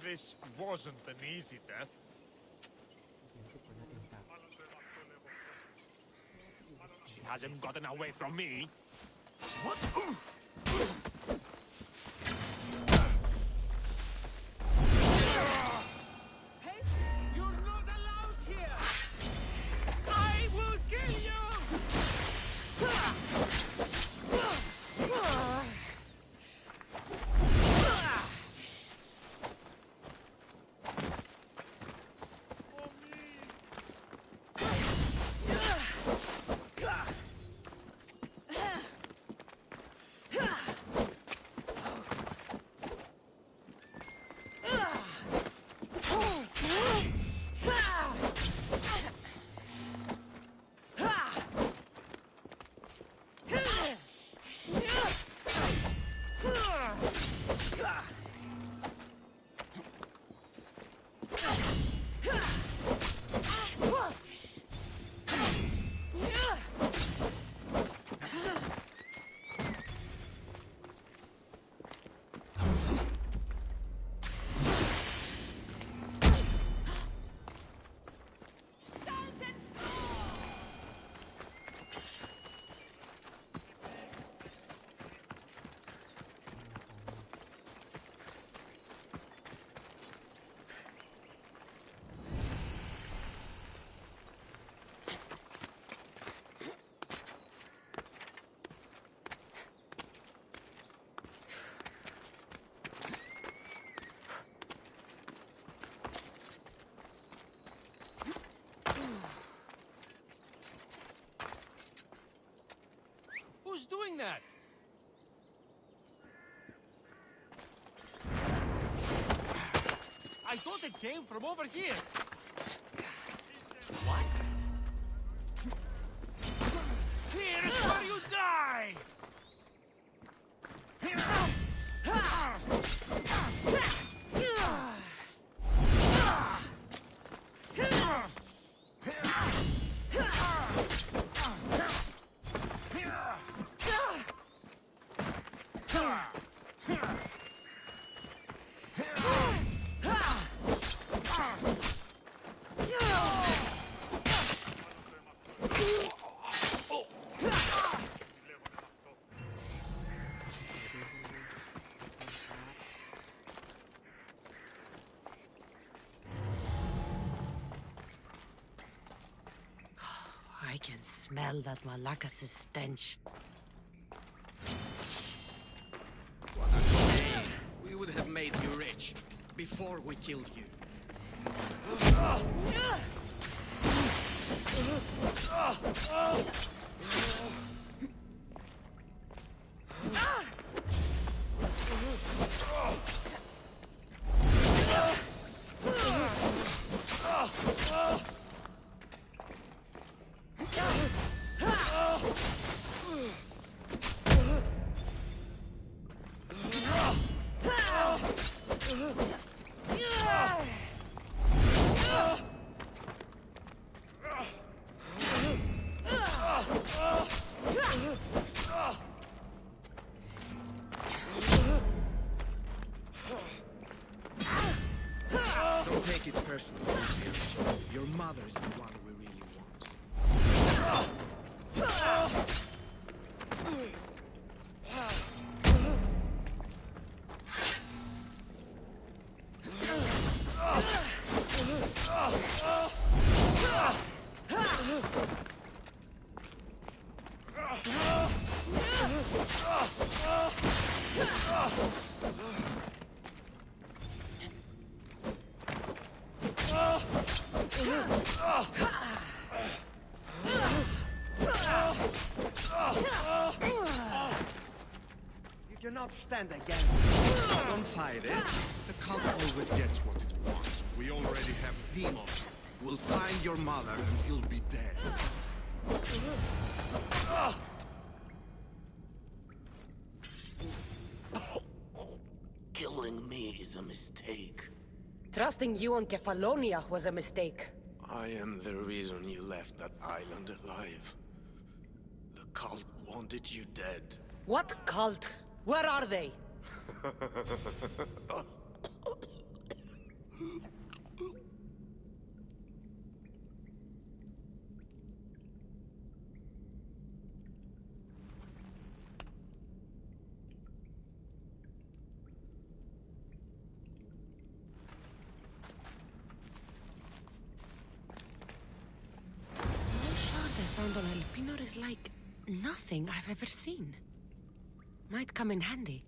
This wasn't an easy death. She hasn't gotten away from me. What? Hey, you're not allowed here! I will kill you! doing that? I thought it came from over here. What? Here is where you die! I can smell that Malakas' stench. We would have made you rich before we killed you. Don't take it personally, Lucius. Your mother's the one we really want. You cannot stand against it. Don't fight it. The cult always gets what it wants. We already have demons. We'll find your mother and you'll be dead. Killing me is a mistake. Trusting you on Kefalonia was a mistake. I am the reason you left that island alive. The cult wanted you dead. What cult? Where are they? Small shard I found on El Pinor is like nothing I've ever seen. Might come in handy.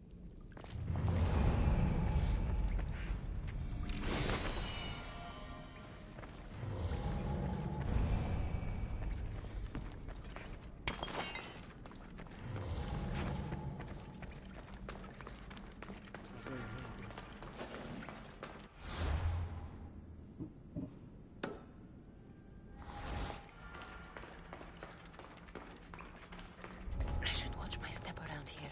I should watch my step around here.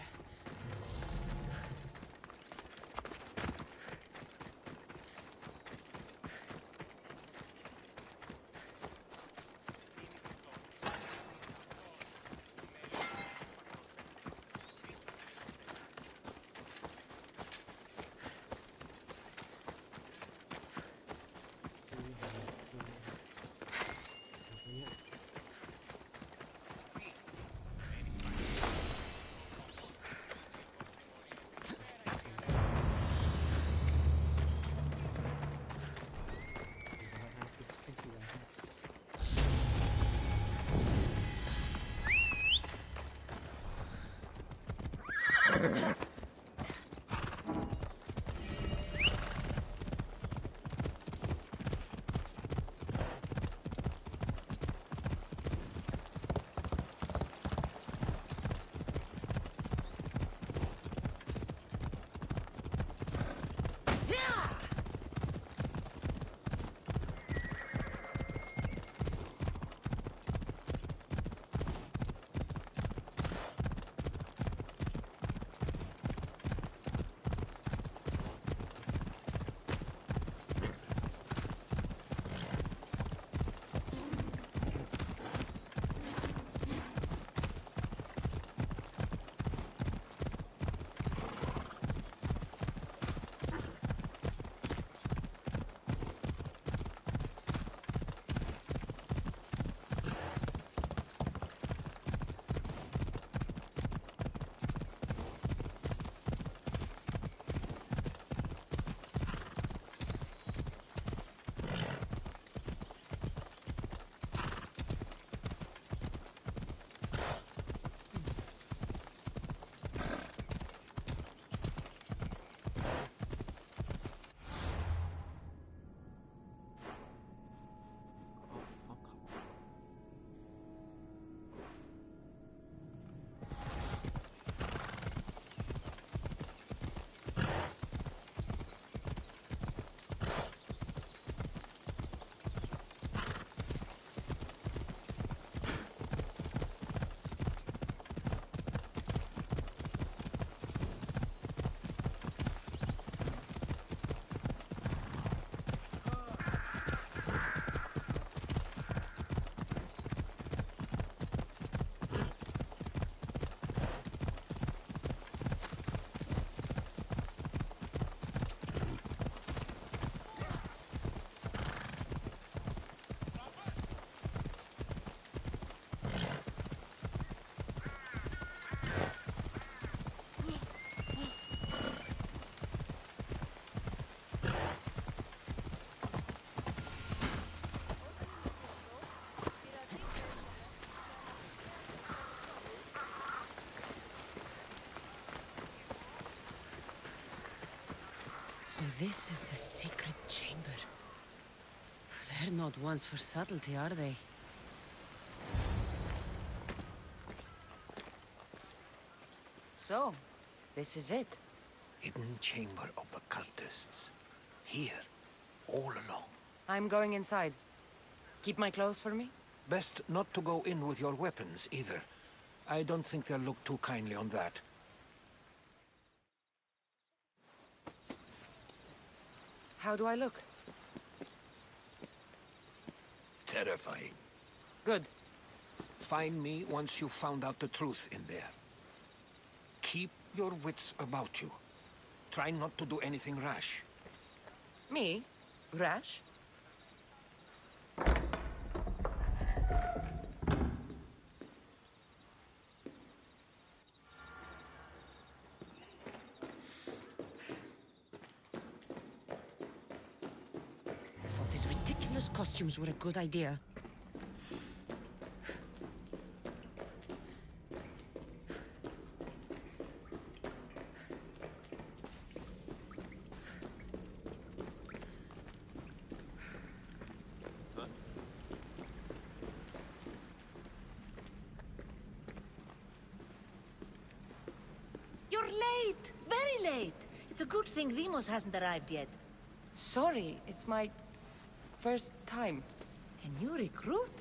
So this is the secret chamber. They're not ones for subtlety, are they? So, this is it. Hidden chamber of the cultists. Here, all along. I'm going inside. Keep my clothes for me? Best not to go in with your weapons, either. I don't think they'll look too kindly on that. How do I look? Terrifying. Good. Find me once you've found out the truth in there. Keep your wits about you. Try not to do anything rash. Me? Rash? Thought these ridiculous costumes were a good idea. You're late! Very late! It's a good thing Demos hasn't arrived yet. Sorry, it's my first time. A new recruit?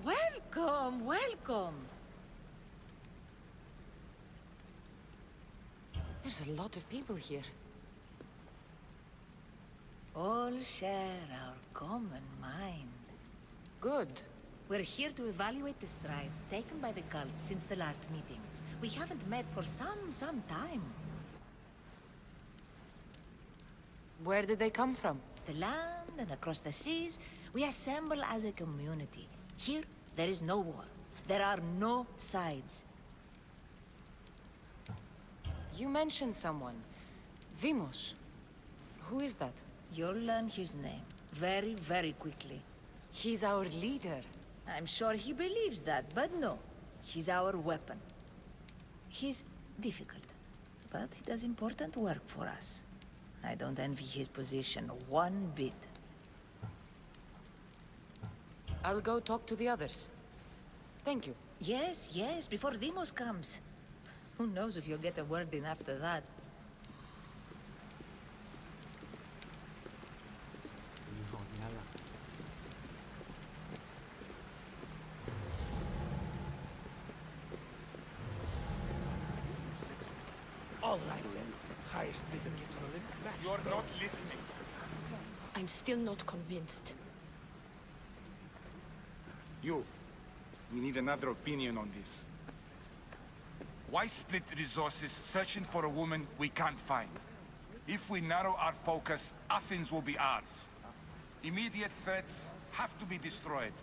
Welcome, welcome! There's a lot of people here. All share our common mind. Good. We're here to evaluate the strides taken by the cult since the last meeting. We haven't met for some time. Where did they come from? The land and across the seas, we assemble as a community. Here, there is no war. There are no sides. You mentioned someone. Vimos. Who is that? You'll learn his name very, very quickly. He's our leader. I'm sure he believes that, but no. He's our weapon. He's difficult, but he does important work for us. I don't envy his position one bit. I'll go talk to the others. Thank you. Yes, yes, before Demos comes. Who knows if you'll get a word in after that. All right then. Highest bidder gets an Olympic match. You're not listening. I'm still not convinced. You. We need another opinion on this. Why split resources searching for a woman we can't find? If we narrow our focus, Athens will be ours. Immediate threats have to be destroyed.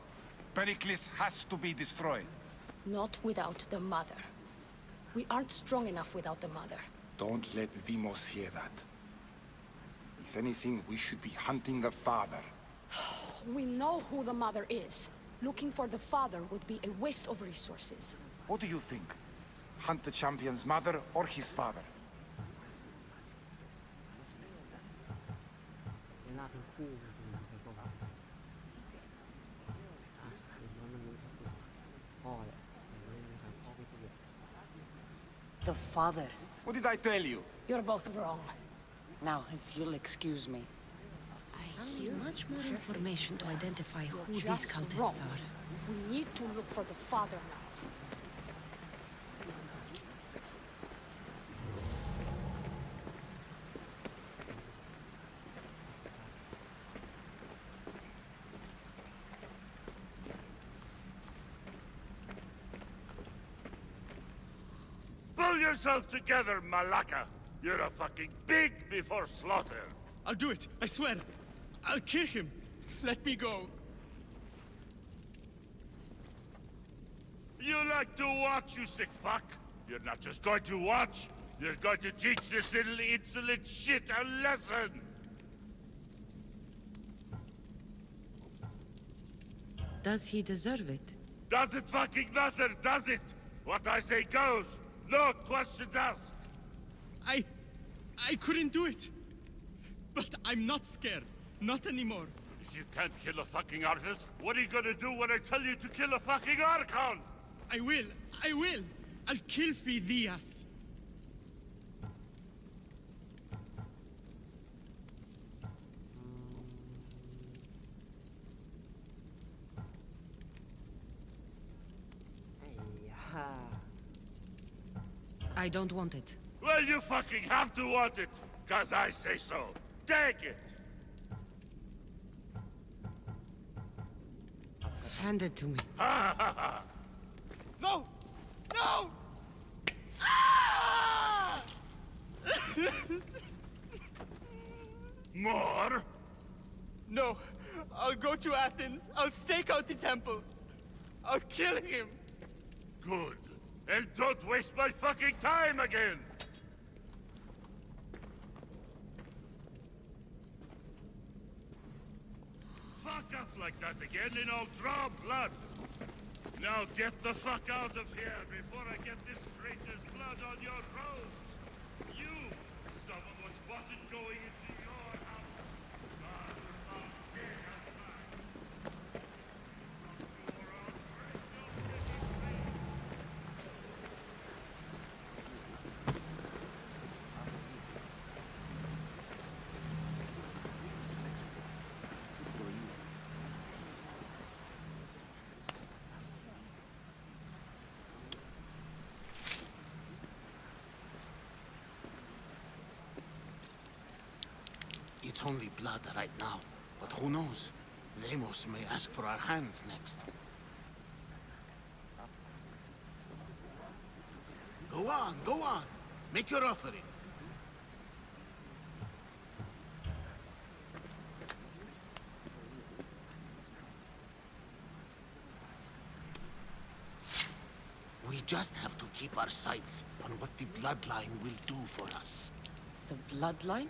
Pericles has to be destroyed. Not without the mother. We aren't strong enough without the mother. Don't let Demos hear that. If anything, we should be hunting the father. We know who the mother is. Looking for the father would be a waste of resources. What do you think? Hunt the champion's mother or his father? เวลาเป็นคู่จริงๆแล้วก็ว่ามันรู้พ่อแหละนะครับพ่อไม่เกี่ยว The father. What did I tell you? You're both wrong. Now, if you'll excuse me. I'll need much more information to identify who these cultists are. We need to look for the father now. Pull yourself together, Malaka! You're a fucking pig before slaughter! I'll do it, I swear! I'll kill him! Let me go! You like to watch, you sick fuck? You're not just going to watch, you're going to teach this little insolent shit a lesson! Does he deserve it? Doesn't fucking matter, does it? What I say goes! No questions asked! I couldn't do it! But I'm not scared. Not anymore. If you can't kill a fucking artist, what are you gonna do when I tell you to kill a fucking Archon? I will. I'll kill Phidias. I don't want it. Well, you fucking have to want it, 'cause I say so. Take it! Hand it to me. No! No! More? No. I'll go to Athens. I'll stake out the temple. I'll kill him. Good. And don't waste my fucking time again! Fuck up like that again and I'll draw blood! Now get the fuck out of here before I get this traitor's blood on your robes! You! Someone was spotted going into your house! It's only blood right now, but who knows? Deimos may ask for our hands next. Go on. Make your offering. We just have to keep our sights on what the bloodline will do for us. The bloodline?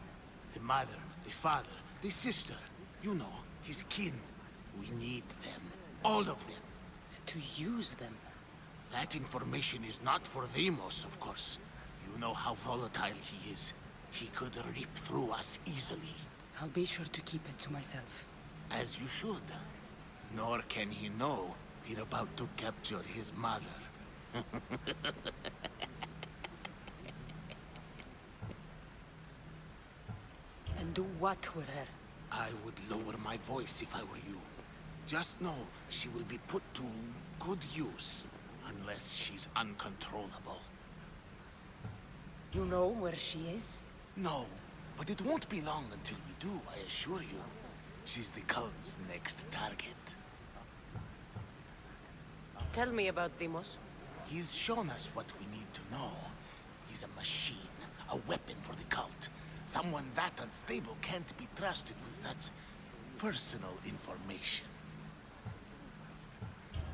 The mother, the father, the sister. You know, his kin. We need them. All of them. To use them? That information is not for Deimos, of course. You know how volatile he is. He could rip through us easily. I'll be sure to keep it to myself. As you should. Nor can he know we're about to capture his mother. And do what with her? I would lower my voice if I were you. Just know she will be put to good use, unless she's uncontrollable. You know where she is? No, but it won't be long until we do, I assure you. She's the cult's next target. Tell me about Deimos. He's shown us what we need to know. He's a machine, a weapon for the cult. Someone that unstable can't be trusted with such personal information.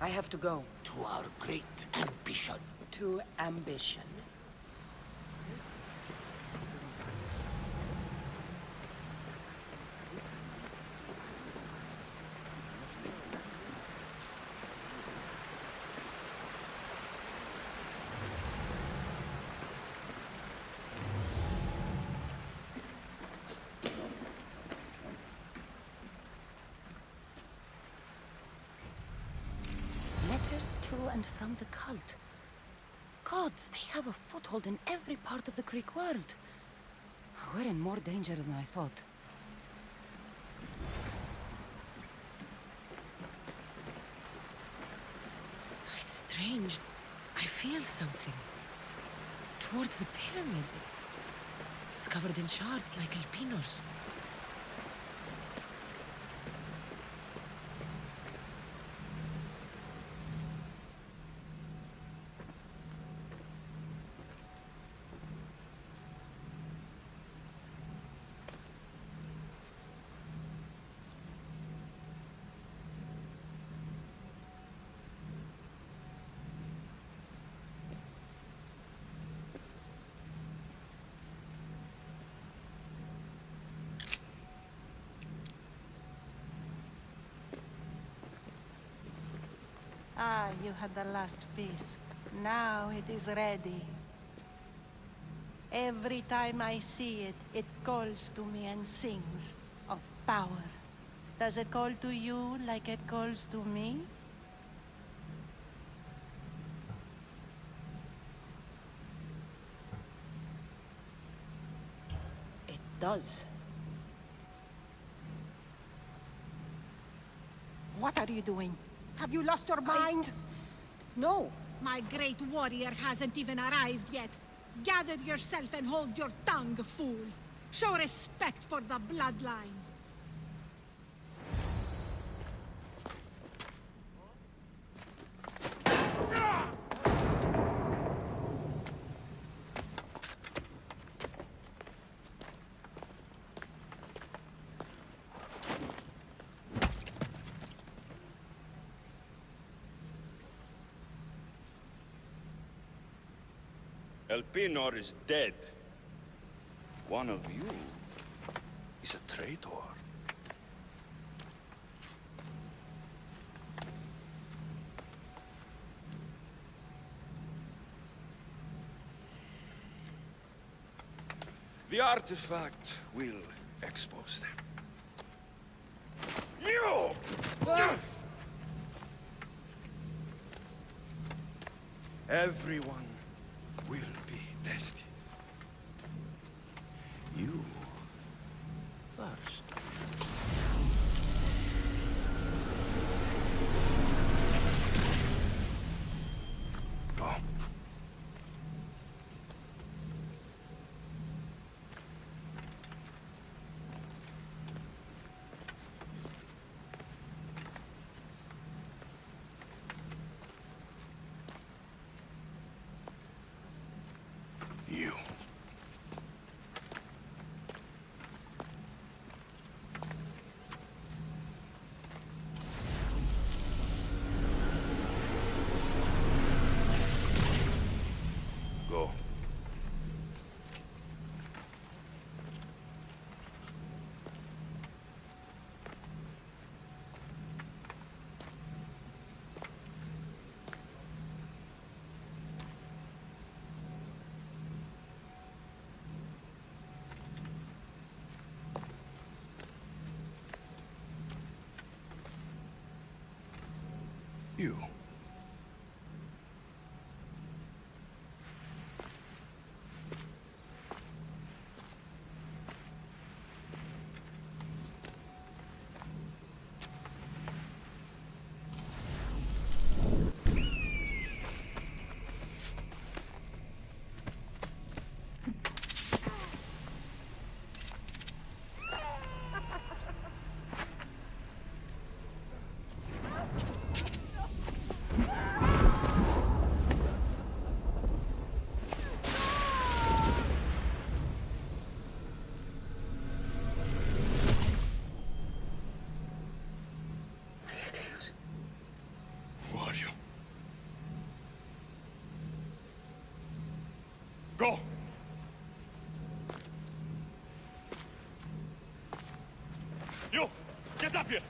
I have to go. To our great ambition. To ambition. Letters to and from the cult. Gods, they have a foothold in every part of the Greek world. We're in more danger than I thought. Strange. I feel something. Towards the pyramid. It's covered in shards like alpinos. You had the last piece. Now it is ready. Every time I see it, it calls to me and sings of power. Does it call to you like it calls to me? It does. What are you doing? Have you lost your mind? No. My great warrior hasn't even arrived yet. Gather yourself and hold your tongue, fool. Show respect for the bloodline. Elpinor is dead. One of you is a traitor. The artifact will expose them. You! Everyone will be tested. You first. Go. You. Go. You. Who are you? Go! You! Get up here!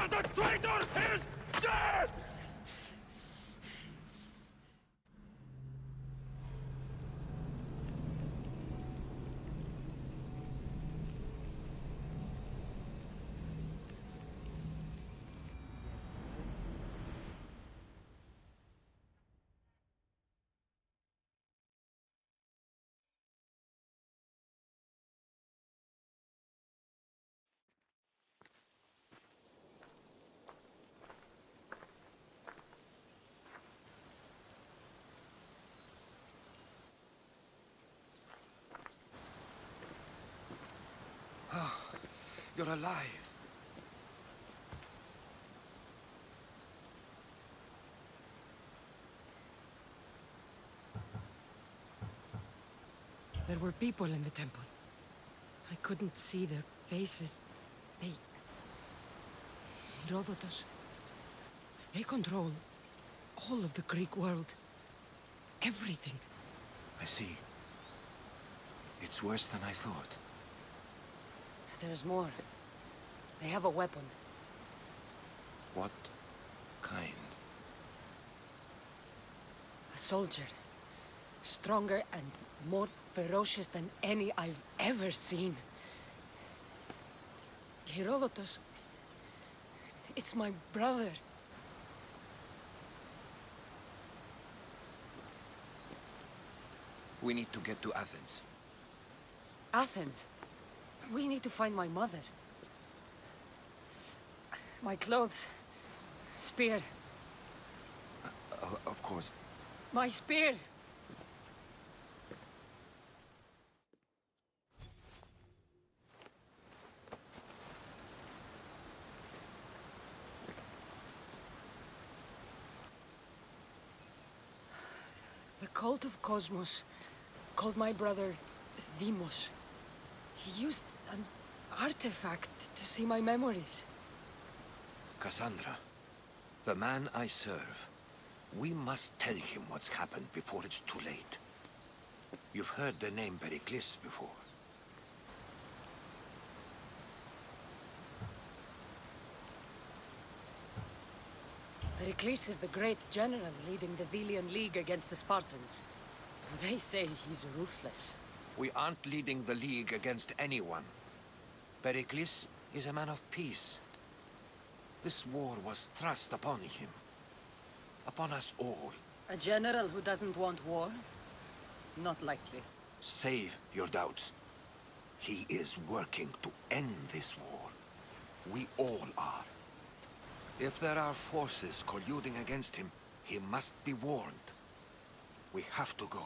The traitor is dead! You're alive. There were people in the temple. I couldn't see their faces. They... Herodotus, They control all of the Greek world. Everything. I see. It's worse than I thought. There's more. They have a weapon. What kind? A soldier. Stronger and more ferocious than any I've ever seen. Herodotus. It's my brother. We need to get to Athens. Athens? We need to find my mother. My clothes. Spear. Of course. My spear! The cult of Cosmos called my brother Deimos. He used an artifact to see my memories. Cassandra, the man I serve. We must tell him what's happened before it's too late. You've heard the name Pericles before. Pericles is the great general leading the Delian League against the Spartans. They say he's ruthless. We aren't leading the League against anyone. Pericles is a man of peace. This war was thrust upon him. Upon us all. A general who doesn't want war? Not likely. Save your doubts. He is working to end this war. We all are. If there are forces colluding against him, he must be warned. We have to go.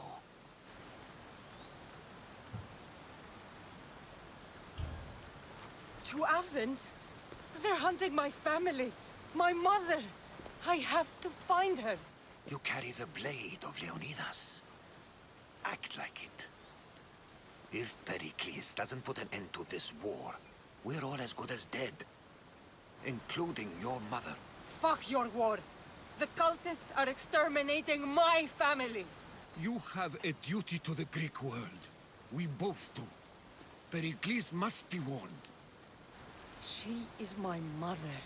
To Athens? They're hunting my family. My mother. I have to find her. You carry the blade of Leonidas. Act like it. If Pericles doesn't put an end to this war, we're all as good as dead. Including your mother. Fuck your war. The cultists are exterminating my family. You have a duty to the Greek world. We both do. Pericles must be warned. She is my mother.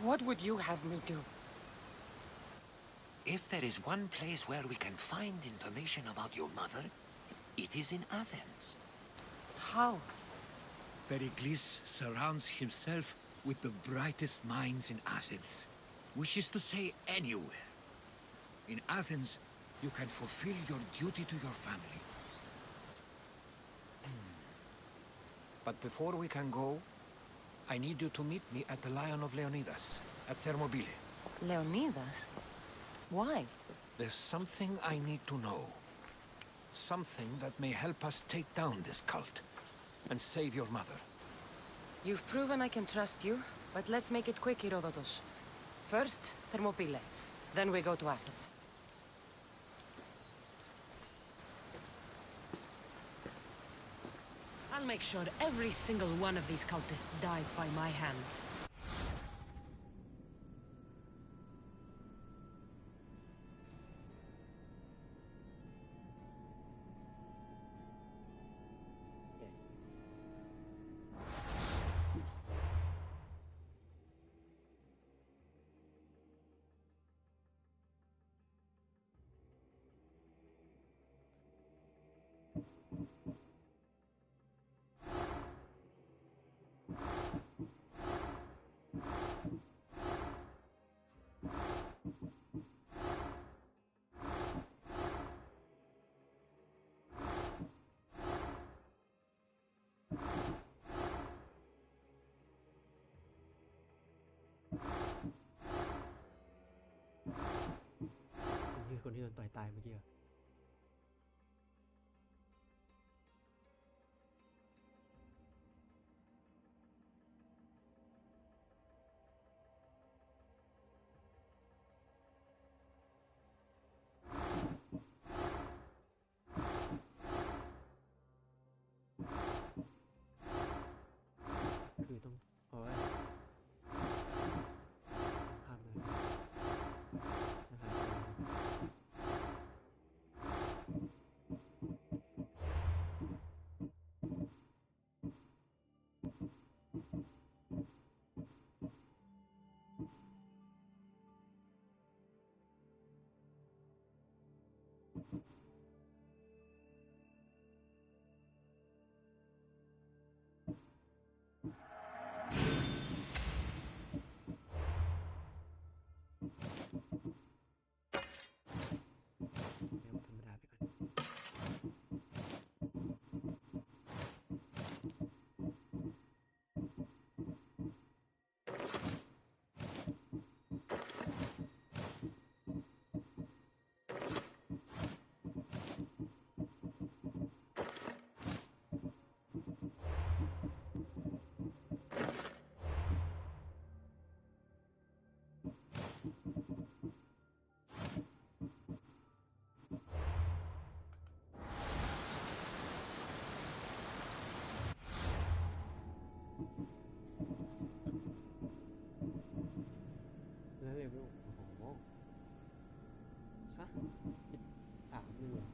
What would you have me do? If there is one place where we can find information about your mother, it is in Athens. How? Pericles surrounds himself with the brightest minds in Athens. Which is to say, anywhere. In Athens, you can fulfill your duty to your family. But before we can go, I need you to meet me at the Lion of Leonidas, at Thermopylae. Leonidas? Why? There's something I need to know. Something that may help us take down this cult and save your mother. You've proven I can trust you, but let's make it quick, Herodotus. First, Thermopylae. Then we go to Athens. I'll make sure every single one of these cultists dies by my hands.นี่คือคนที่โดนต่อยตายเมื่อกี้เหรอ คือต้องเอาไว้ภาพเลย แล้วเลเวลโอ้โหฮะ13เลยเหรอ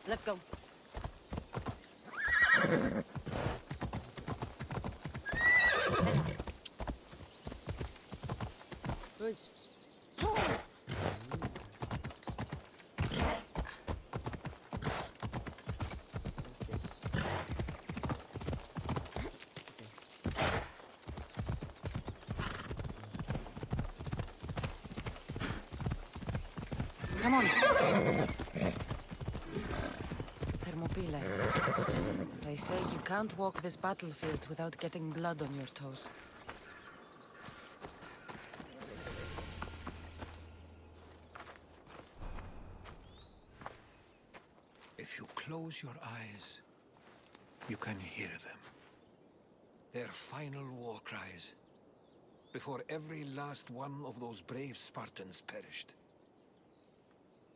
Let's go. Come on. Thermopyle. They say you can't walk this battlefield without getting blood on your toes. If you close your eyes, you can hear them. Their final war cries, before every last one of those brave Spartans perished.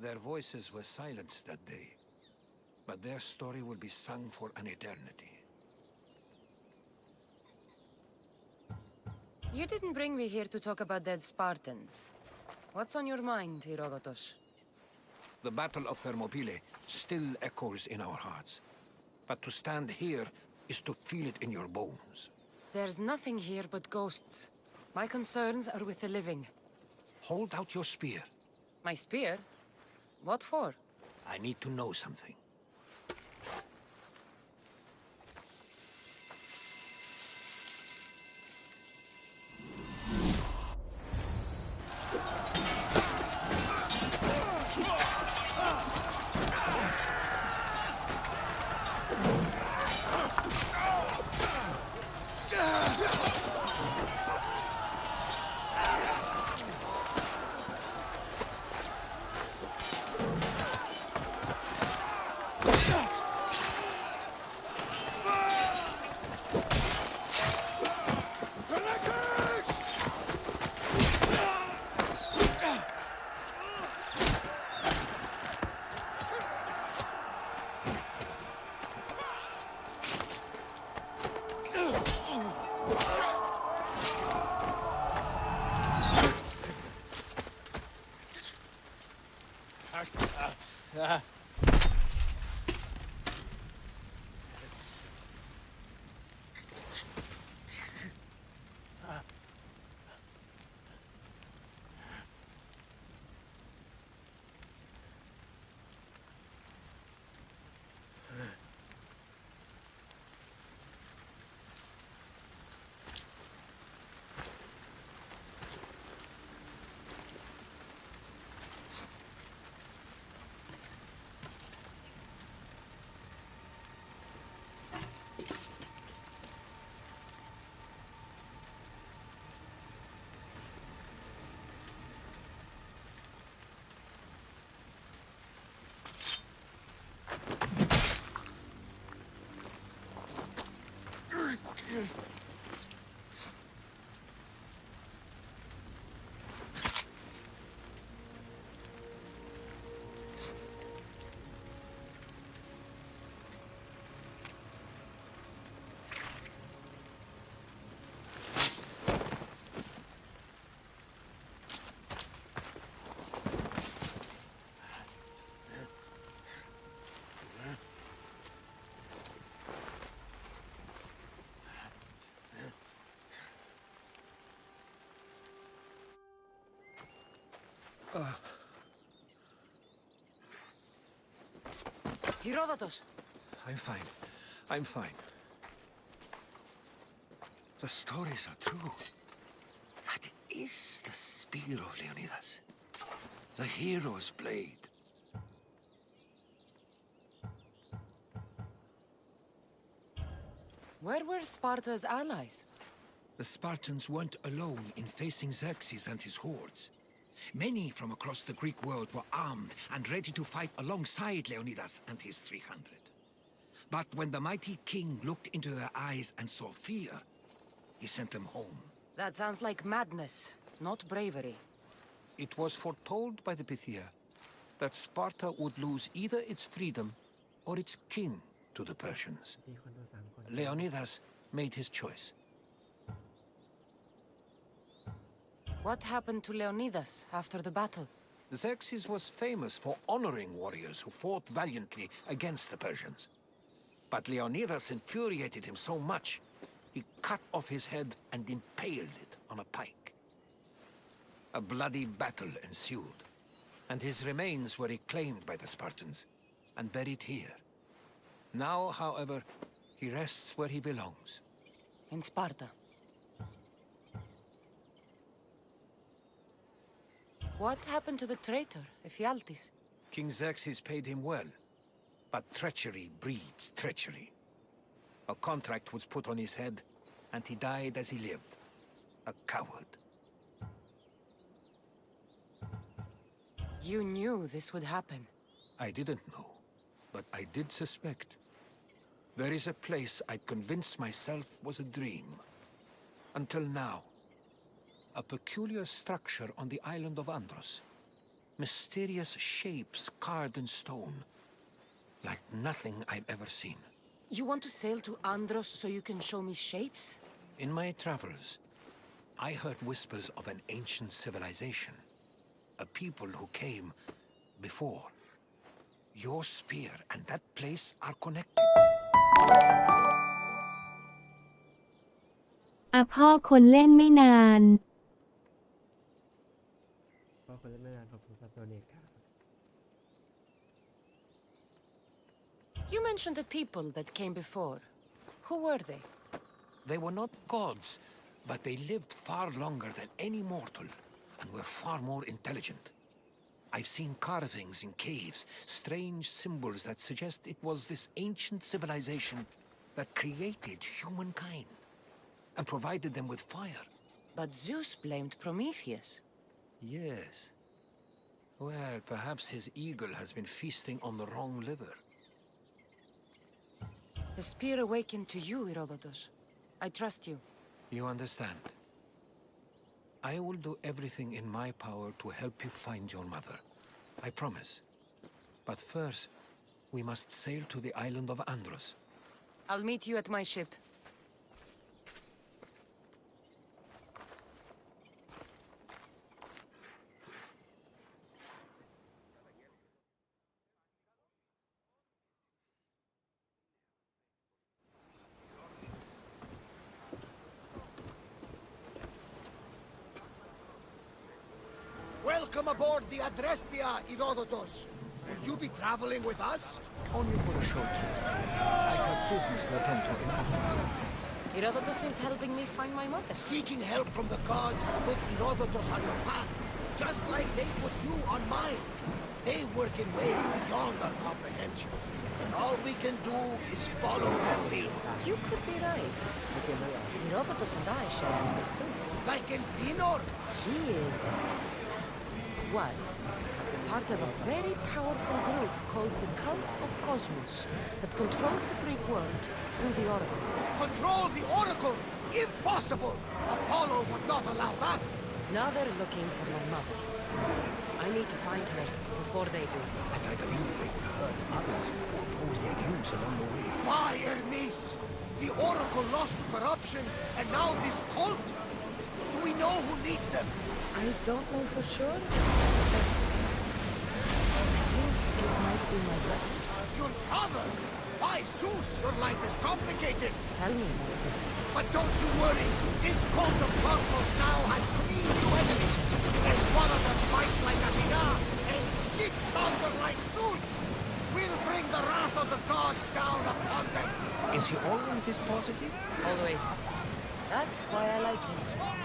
Their voices were silenced that day, but their story will be sung for an eternity. You didn't bring me here to talk about dead Spartans. What's on your mind, Herodotus? The Battle of Thermopylae still echoes in our hearts. But to stand here is to feel it in your bones. There's nothing here but ghosts. My concerns are with the living. Hold out your spear. My spear? What for? I need to know something. Herodotus! I'm fine. I'm fine. The stories are true. That is the spear of Leonidas. The hero's blade. Where were Sparta's allies? The Spartans weren't alone in facing Xerxes and his hordes. Many from across the Greek world were armed and ready to fight alongside Leonidas and his 300. But when the mighty king looked into their eyes and saw fear, he sent them home. That sounds like madness, not bravery. It was foretold by the Pythia that Sparta would lose either its freedom or its king to the Persians. Leonidas made his choice. What happened to Leonidas after the battle? Xerxes was famous for honoring warriors who fought valiantly against the Persians. But Leonidas infuriated him so much, he cut off his head and impaled it on a pike. A bloody battle ensued, and his remains were reclaimed by the Spartans and buried here. Now, however, he rests where he belongs. In Sparta. What happened to the traitor, Ephialtes? King Xerxes paid him well, but treachery breeds treachery. A contract was put on his head, and he died as he lived. A coward. You knew this would happen. I didn't know, but I did suspect. There is a place I'd convinced myself was a dream. Until now. A peculiar structure on the island of Andros. Mysterious shapes carved in stone. Like nothing I've ever seen. You want to sail to Andros so you can show me shapes? In my travels, I heard whispers of an ancient civilization. A people who came before. Your spear and that place are connected. พ่อคนเล่นไม่นาน You mentioned the people that came before. Who were they? They were not gods, but they lived far longer than any mortal, and were far more intelligent. I've seen carvings in caves, strange symbols that suggest it was this ancient civilization that created humankind, and provided them with fire. But Zeus blamed Prometheus. Yes. Well, perhaps his eagle has been feasting on the wrong liver. The spear awakened to you, Herodotus. I trust you. You understand. I will do everything in my power to help you find your mother. I promise. But first, we must sail to the island of Andros. I'll meet you at my ship. Welcome aboard the Adrestia, Herodotus. Will you be traveling with us? Only for a short trip. I have business to attend to in Athens. Herodotus is helping me find my mother. Seeking help from the gods has put Herodotus on your path, just like they put you on mine. They work in ways beyond our comprehension, and all we can do is follow their lead. You could be right. Herodotus and I share enemies too. Like Elpinor? He was part of a very powerful group called the Cult of Cosmos that controls the Greek world through the Oracle. Control the Oracle? Impossible! Apollo would not allow that. Now they're looking for my mother. I need to find her before they do. And I believe they will hurt others who oppose their views along the way. Why, Hermes? The Oracle lost to corruption, and now this cult? Do we know who leads them? I don't know for sure, but I think it might be my brother. Your brother? By Zeus, your life is complicated. Tell me about it. But don't you worry. This cult of Cosmos now has 3 new enemies. And one of them fights like Athena and shits thunder like Zeus. We'll bring the wrath of the gods down upon them. Is he always this positive? Always. That's why I like him.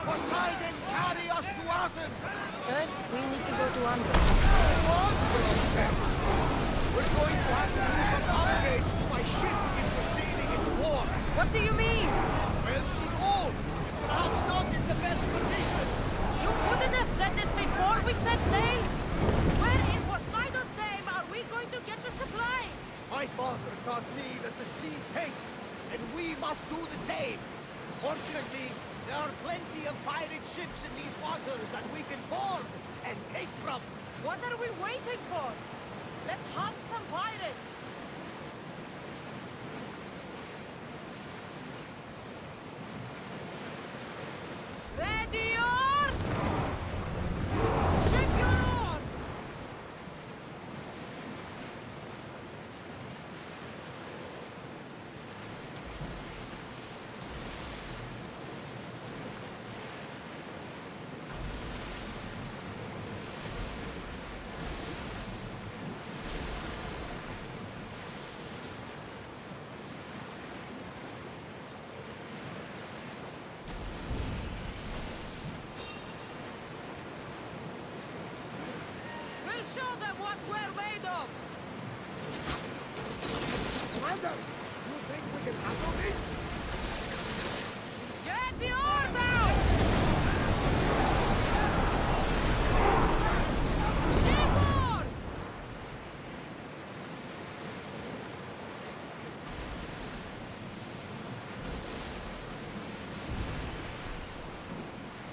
Poseidon, carry us to Athens! First, we need to go to Andros. We're going to have to do some upgrades to my ship if we're sailing into war. What do you mean? Well, she's old. Perhaps not in the best condition. You couldn't have said this before we set sail! Where in Poseidon's name are we going to get the supplies? My father taught me that the sea takes, and we must do the same. Fortunately, there are plenty of pirate ships in these waters that we can board and take from. What are we waiting for? Let's hunt some pirates! Ready oars! Ship your oars! We'll show them what we're made of! Commander, you think we can handle this? Get the oars out! Ship oars!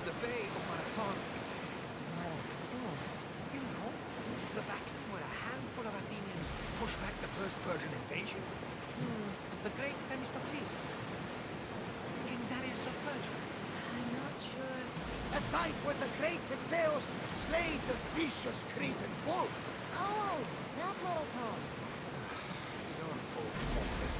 The Bay of Marathon is Marathon? You know, the battle where a handful of Athenians pushed back the first Persian invasion. The great Themistocles. King Darius of Persia. I'm not sure. A site where the great Theseus slayed the vicious Cretan bull. Oh, that marathon. You're both hopeless.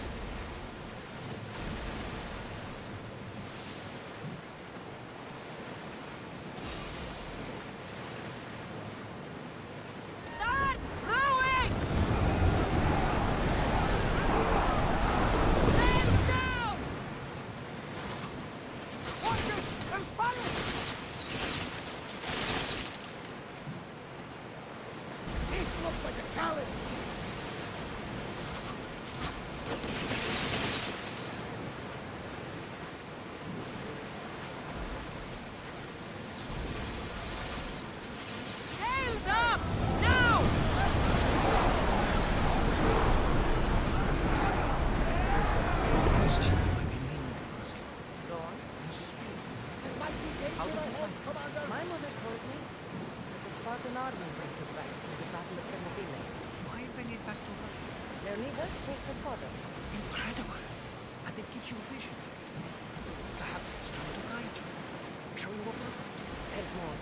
Start rowing! Sails down! Watch it and fire! This looks like a challenge. Sails up! Now! There's a question you might be meaning to ask. Go on. How did you find My mother told me that the Spartan army brought it back from the Battle of Thermopylae. Why bring it back to her? Their leader was her father. Incredible. And it gives you visions. Perhaps it's trying to guide you. Show you what we're. There's more.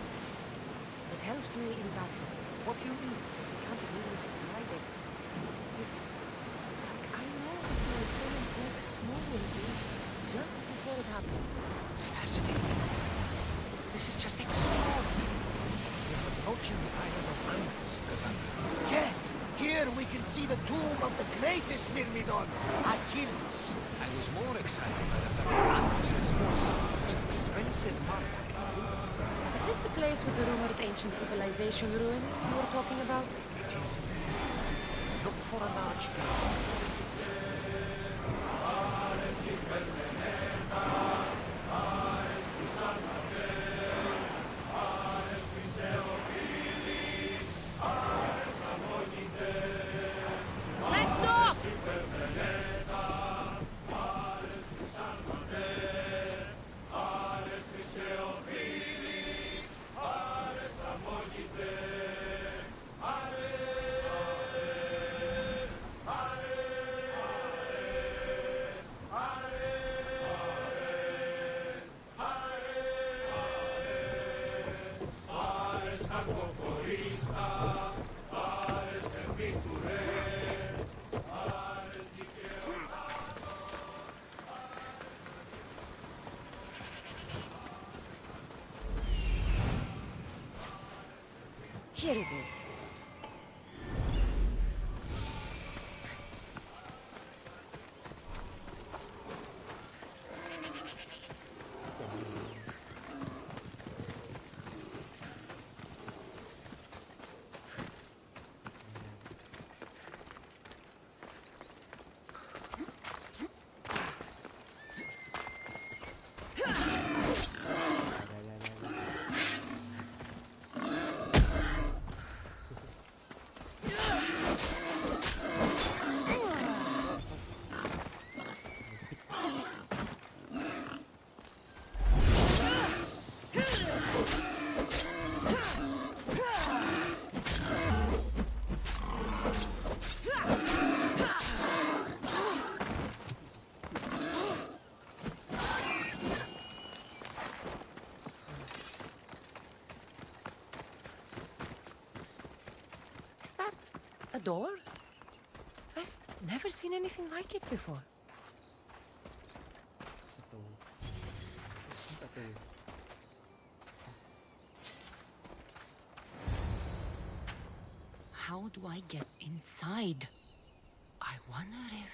It helps me in battle. What do you mean? I can't really describe it. It's like I know what my opponent's next move will be just before it happens. Fascinating. This is just extraordinary. We're approaching the island of Andros, Cassandra. Yes, here we can see the tomb of the greatest Myrmidon, Achilles. I was more excited by the fact that Andros exports the most expensive marble in the world. Is this the place with the rumored ancient civilization ruins you were talking about? It is. Look for a large gate. Let's go! Here it is. that? A door? I've never seen anything like it before. ประตู How do I get inside? I wonder if...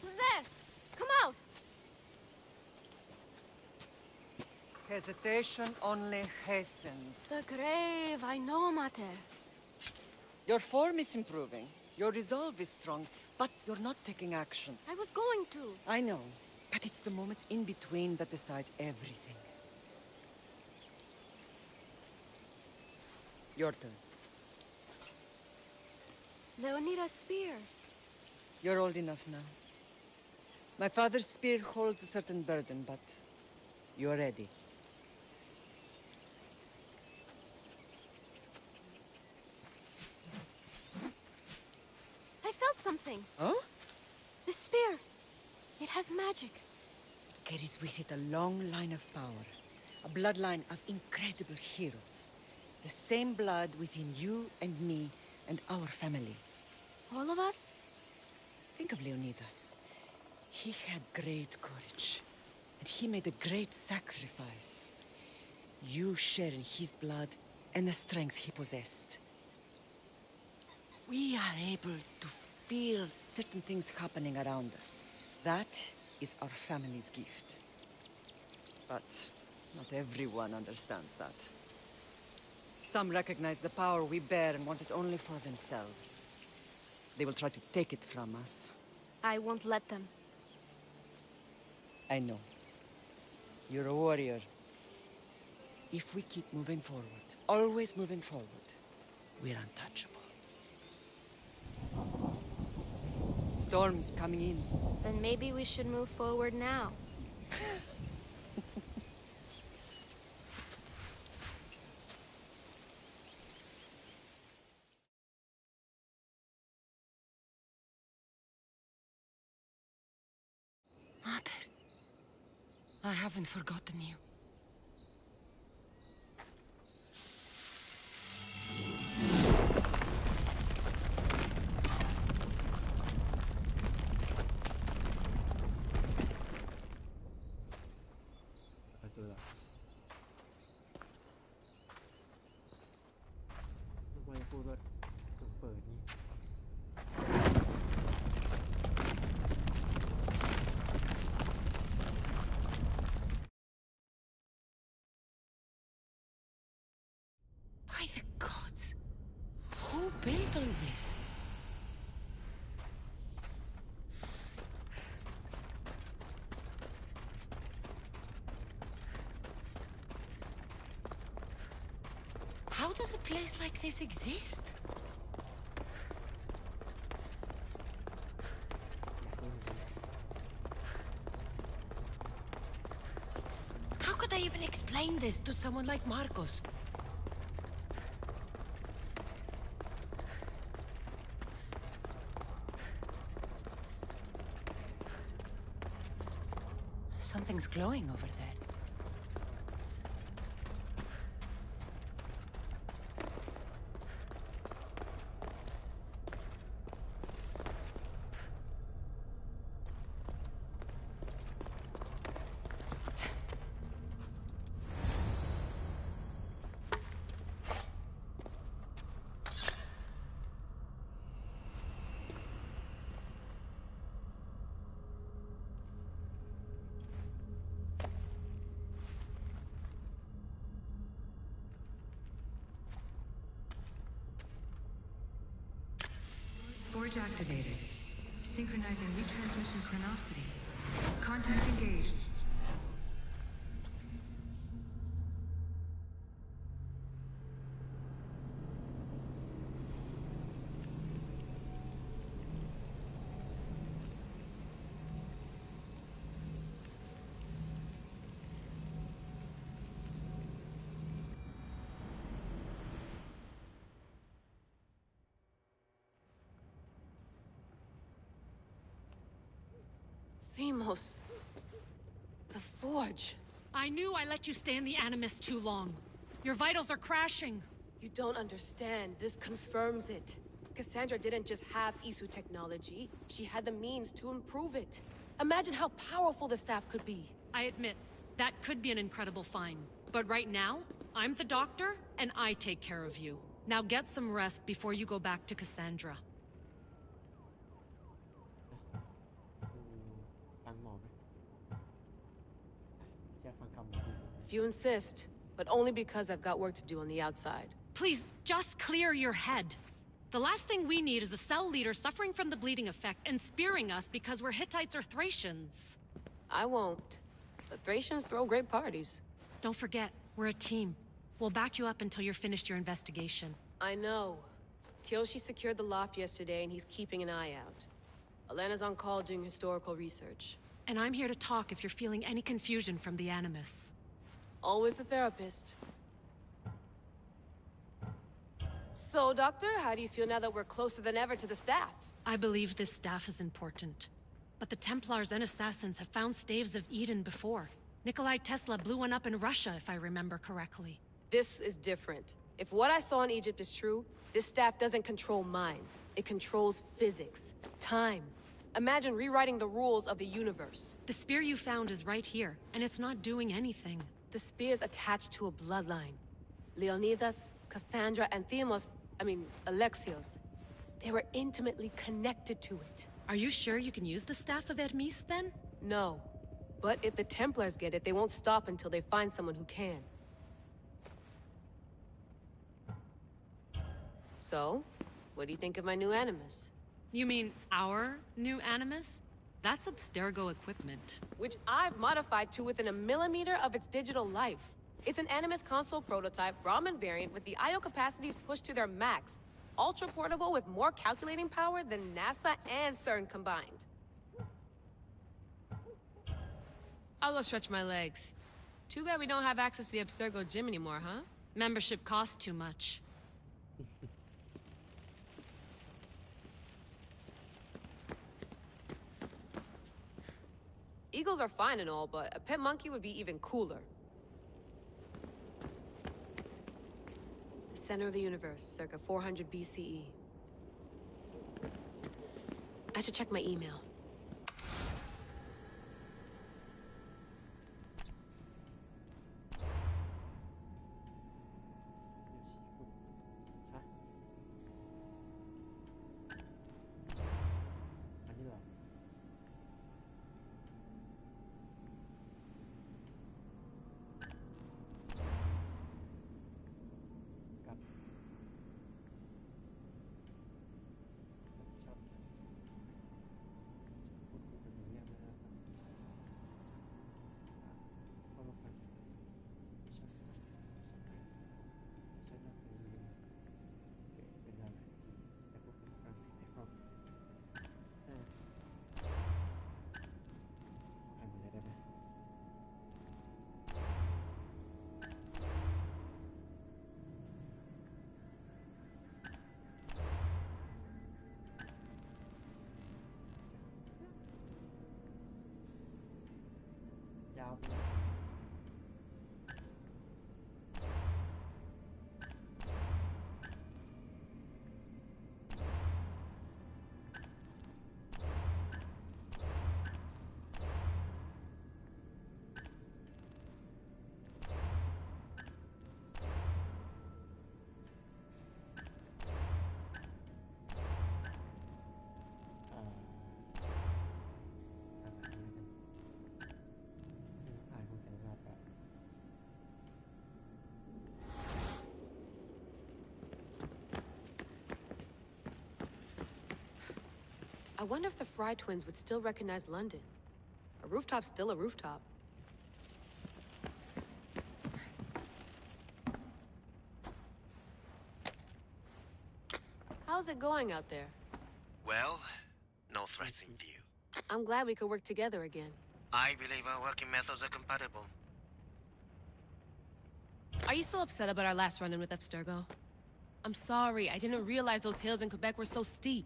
Who's there? Come out! Hesitation only hastens. The grave, I know, Mater. Your form is improving. Your resolve is strong, but you're not taking action. I was going to. I know, but it's the moments in between that decide everything. Your turn. Leonida's spear. You're old enough now. My father's spear holds a certain burden, but you're ready. I felt something. Oh? The spear. It has magic. Carries with it a long line of power. A bloodline of incredible heroes. The same blood within you and me and our family. All of us? Think of Leonidas. He had great courage. And he made a great sacrifice. You share in his blood and the strength he possessed. We are able to feel certain things happening around us. That is our family's gift. But not everyone understands that. Some recognize the power we bear and want it only for themselves. They will try to take it from us. I won't let them. I know. You're a warrior. If we keep moving forward, always moving forward, we're untouchable. Storm is coming in. Then maybe we should move forward now. Mater, I haven't forgotten you. By the gods, who built all this? How does a place like this exist? How could I even explain this to someone like Marcos? Something's glowing over there. Forge activated. Synchronizing retransmission chronicity. Contact engaged. Themos. The Forge. I knew I let you stay in the Animus too long. Your vitals are crashing. You don't understand. This confirms it. Cassandra didn't just have Isu technology. She had the means to improve it. Imagine how powerful the staff could be. I admit, that could be an incredible find. But right now, I'm the doctor, and I take care of you. Now get some rest before you go back to Cassandra. ฟังหมอไหมเชื่อฟังคำหมอดีสุด If you insist, but only because I've got work to do on the outside. Please, just clear your head. The last thing we need is a cell leader suffering from the bleeding effect and spearing us because we're Hittites or Thracians. I won't. The Thracians throw great parties. Don't forget, we're a team. We'll back you up until you're finished your investigation. I know. Kyoshi secured the loft yesterday and he's keeping an eye out. Elena's on call doing historical research. And I'm here to talk if you're feeling any confusion from the Animus. Always the therapist. So, Doctor, how do you feel now that we're closer than ever to the staff? I believe this staff is important. But the Templars and Assassins have found staves of Eden before. Nikolai Tesla blew one up in Russia, if I remember correctly. This is different. If what I saw in Egypt is true, this staff doesn't control minds. It controls physics, time. Imagine rewriting the rules of the universe. The spear you found is right here, and it's not doing anything. The spear's attached to a bloodline. Leonidas, Cassandra, and Alexios. They were intimately connected to it. Are you sure you can use the Staff of Hermes, then? No. But if the Templars get it, they won't stop until they find someone who can. So, what do you think of my new Animus? You mean our new Animus? That's Abstergo equipment. Which I've modified to within a millimeter of its digital life. It's an Animus console prototype, Brahmin variant with the I/O capacities pushed to their max. Ultra portable with more calculating power than NASA and CERN combined. I'll go stretch my legs. Too bad we don't have access to the Abstergo gym anymore, huh? Membership costs too much. Eagles are fine and all, but a pet monkey would be even cooler. The center of the universe, circa 400 BCE. I should check my email. I wonder if the Fry twins would still recognize London. A rooftop's still a rooftop. How's it going out there? Well, no threats in view. I'm glad we could work together again. I believe our working methods are compatible. Are you still upset about our last run-in with Abstergo? I'm sorry, I didn't realize those hills in Quebec were so steep.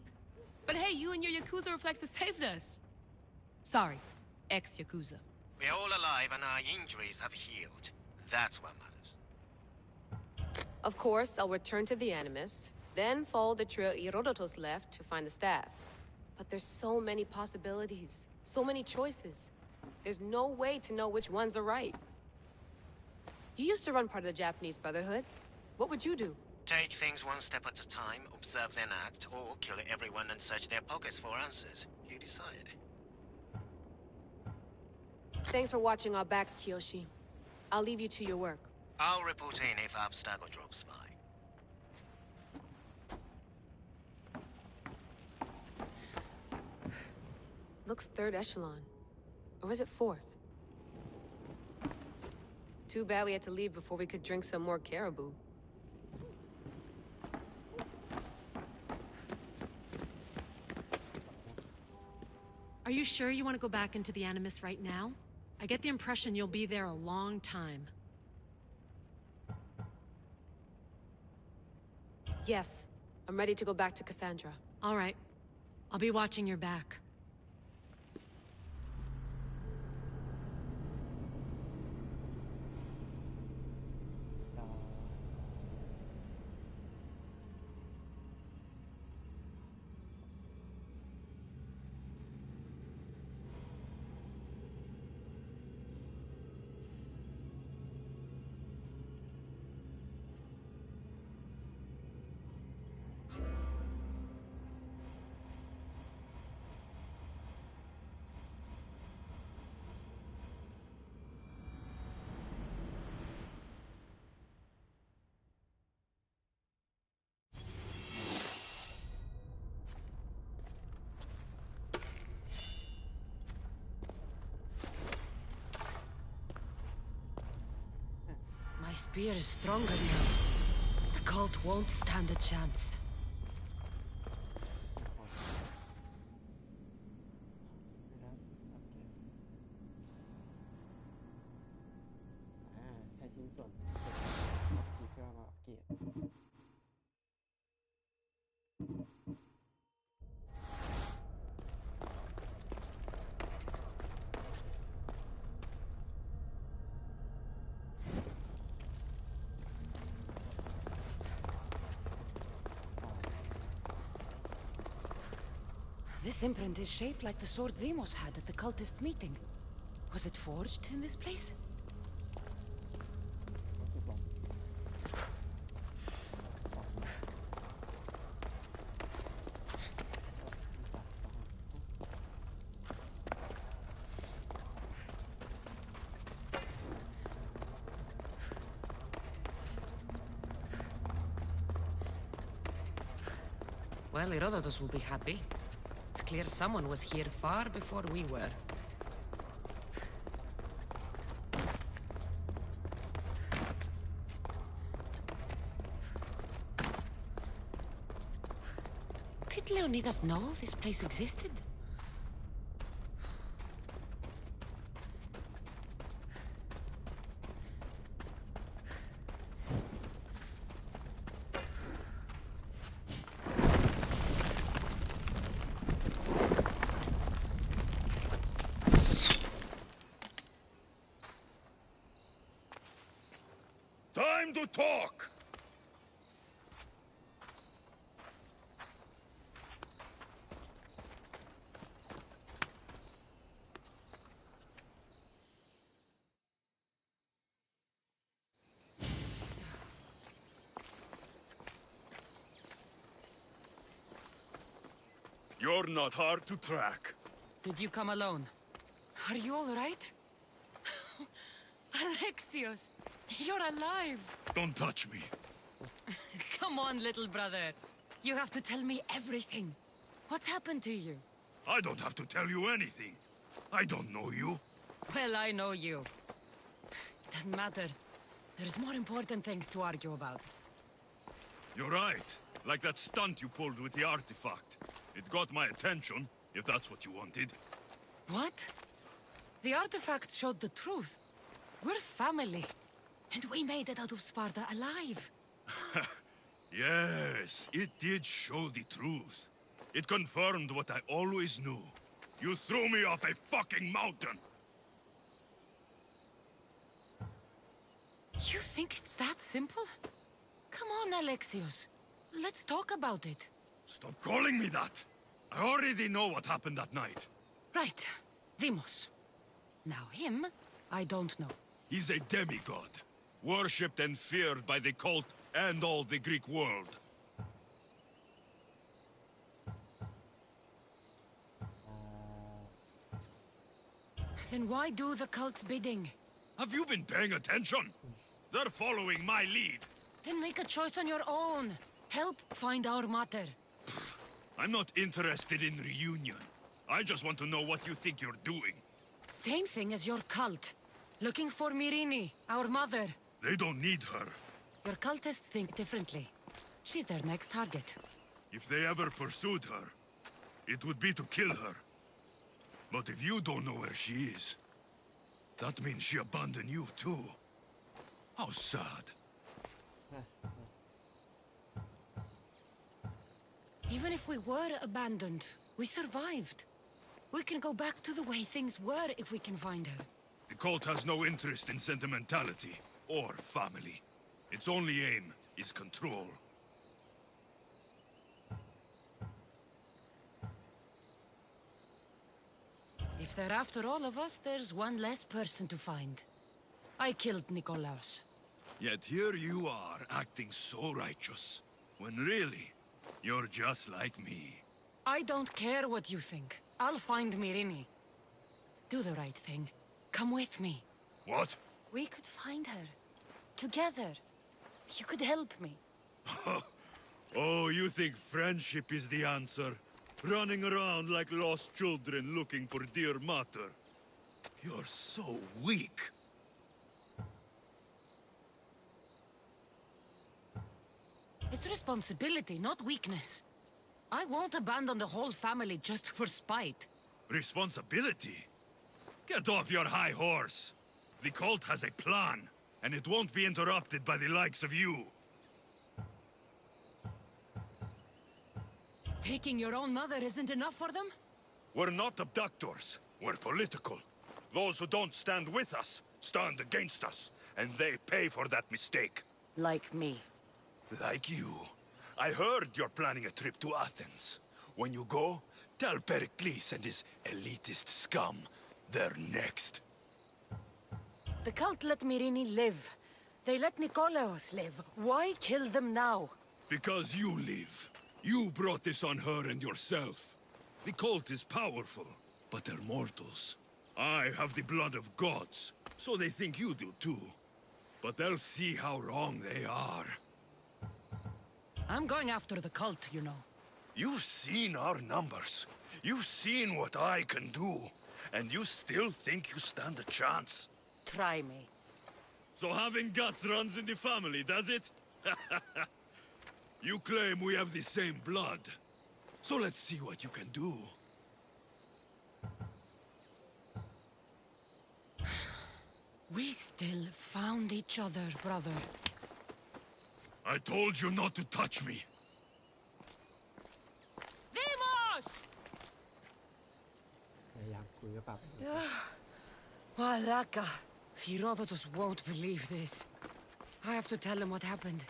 But hey, you and your Yakuza reflexes saved us. Sorry, ex-Yakuza. We're all alive and our injuries have healed. That's what matters. Of course, I'll return to the Animus, then follow the trail Herodotus left to find the staff. But there's so many possibilities, so many choices. There's no way to know which ones are right. You used to run part of the Japanese Brotherhood. What would you do? Take things one step at a time, observe then act, or kill everyone and search their pockets for answers. You decide. Thanks for watching our backs, Kiyoshi. I'll leave you to your work. I'll report in if Abstergo drops by. Looks third echelon. Or is it fourth? Too bad we had to leave before we could drink some more caribou. Are you sure you want to go back into the Animus right now? I get the impression you'll be there a long time. Yes. I'm ready to go back to Cassandra. All right. I'll be watching your back. My spear is stronger now. The cult won't stand a chance. ใช้ชิ้นส่วนเพื่อมาอัปเกรด This imprint is shaped like the sword Demos had at the cultists' meeting. Was it forged in this place? Well, Herodotus will be happy. It's clear someone was here far before we were. Did Leonidas know this place existed? Time to talk! You're not hard to track. Did you come alone? Are you all right? Alexios, you're alive! Don't touch me. Come on, little brother. You have to tell me everything. What's happened to you? I don't have to tell you anything. I don't know you. Well, I know you. It doesn't matter. There's more important things to argue about. You're right. Like that stunt you pulled with the artifact. It got my attention, if that's what you wanted. What? The artifact showed the truth. We're family. And we made it out of Sparta alive. Yes, it did show the truth. It confirmed what I always knew. You threw me off a fucking mountain! You think it's that simple? Come on, Alexios. Let's talk about it. Stop calling me that! I already know what happened that night. Right. Demos. Now him, I don't know. He's a demigod, worshipped and feared by the cult and all the Greek world. Then why do the cult's bidding? Have you been paying attention? They're following my lead. Then make a choice on your own. Help find our mater. I'm not interested in reunion. I just want to know what you think you're doing. Same thing as your cult. Looking for Mirini, our mother. They don't need her. Your cultists think differently. She's their next target. If they ever pursued her, it would be to kill her. But if you don't know where she is, that means she abandoned you too. How sad. Even if we were abandoned, we survived. We can go back to the way things were if we can find her. The cult has no interest in sentimentality or family. Its only aim is control. If they're after all of us, there's one less person to find. I killed Nikolaos. Yet here you are, acting so righteous, when really, you're just like me. I don't care what you think. I'll find Mirini. Do the right thing. Come with me. What? We could find her. Together. You could help me. Oh, you think friendship is the answer? Running around like lost children looking for dear mater. You're so weak. It's responsibility, not weakness. I won't abandon the whole family just for spite. Responsibility? Get off your high horse. The cult has a plan, and it won't be interrupted by the likes of you. Taking your own mother isn't enough for them? We're not abductors. We're political. Those who don't stand with us stand against us, and they pay for that mistake. Like me. Like you. I heard you're planning a trip to Athens. When you go, tell Pericles and his elitist scum they're next. The cult let Mirini live. They let Nikolaos live. Why kill them now? Because you live. You brought this on her and yourself. The cult is powerful, but they're mortals. I have the blood of gods, so they think you do too. But they'll see how wrong they are. I'm going after the cult, you know. You've seen our numbers. You've seen what I can do. And you still think you stand a chance? Try me. So having guts runs in the family, does it? You claim we have the same blood. So let's see what you can do. We still found each other, brother. I told you not to touch me. Demos! พยายามคุยกับปรับ Malaka. Herodotus won't believe this. I have to tell him what happened.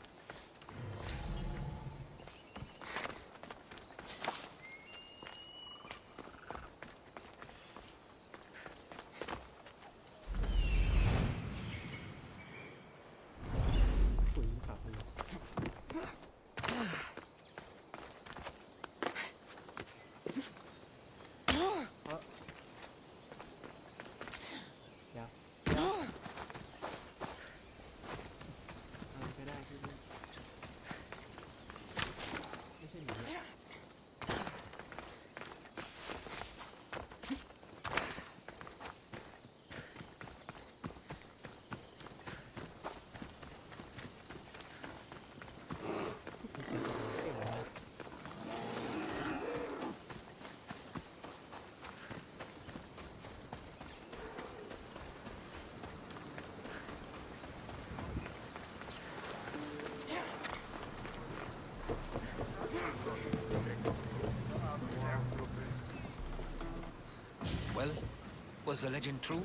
Was the legend true?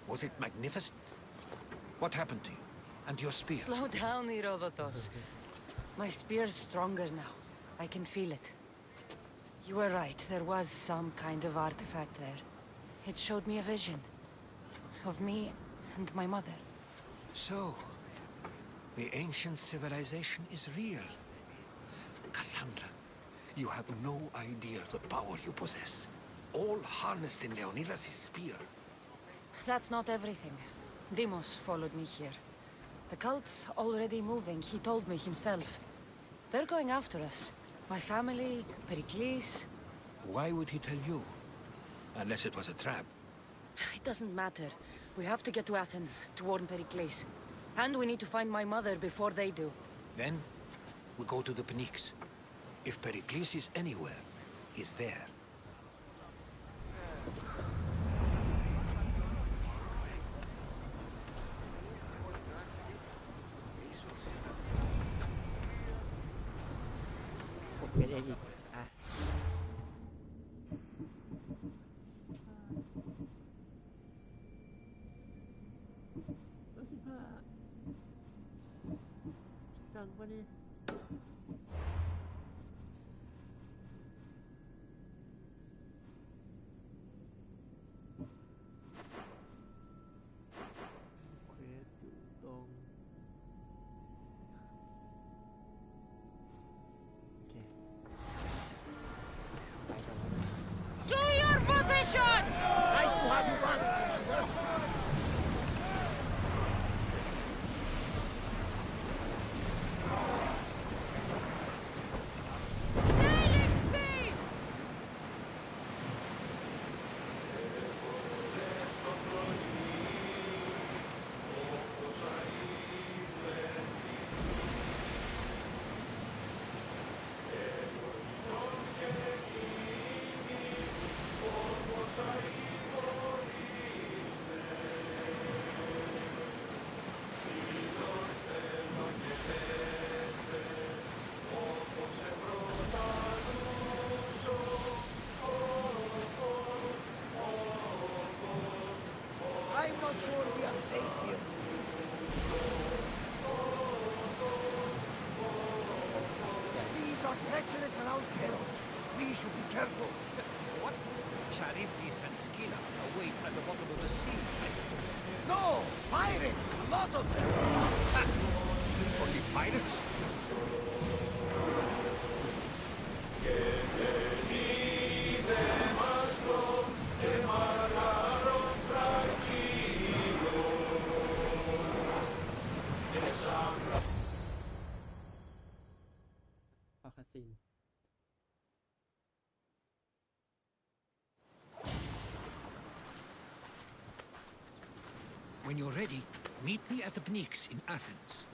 Was it magnificent? What happened to you? And your spear? Slow down, Herodotus. My spear's stronger now. I can feel it. You were right. There was some kind of artifact there. It showed me a vision. Of me and my mother. So, the ancient civilization is real. Cassandra, you have no idea the power you possess. All harnessed in Leonidas' spear. That's not everything. Deimos followed me here. The cult's already moving, he told me himself. They're going after us. My family, Pericles. Why would he tell you? Unless it was a trap. It doesn't matter. We have to get to Athens to warn Pericles. And we need to find my mother before they do. Then, we go to the Pnyx. If Pericles is anywhere, he's there. To your positions! Nice to have you back. Sailing speed! I'm not sure we are safe here. The seas are treacherous around Keros. We should be careful. What? Charybdis and Scylla await at the bottom of the sea, I suppose. No! Pirates! A lot of them! Only pirates? When you're ready, meet me at the Pnyx in Athens.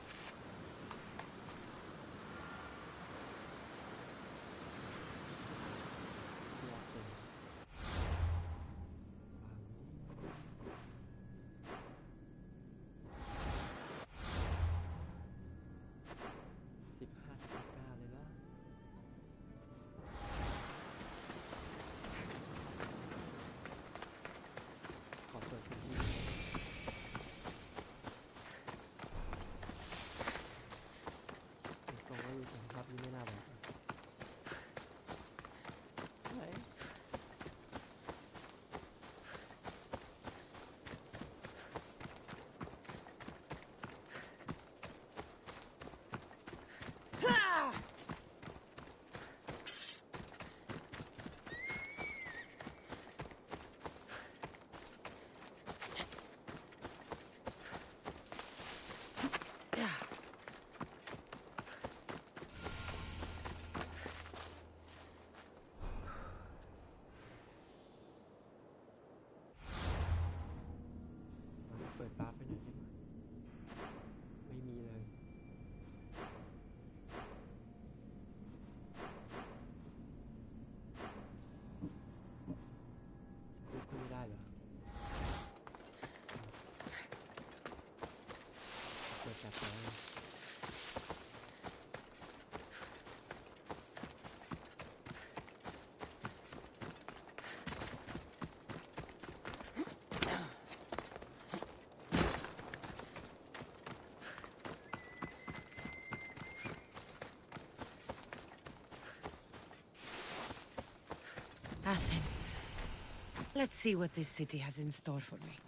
Let's see what this city has in store for me.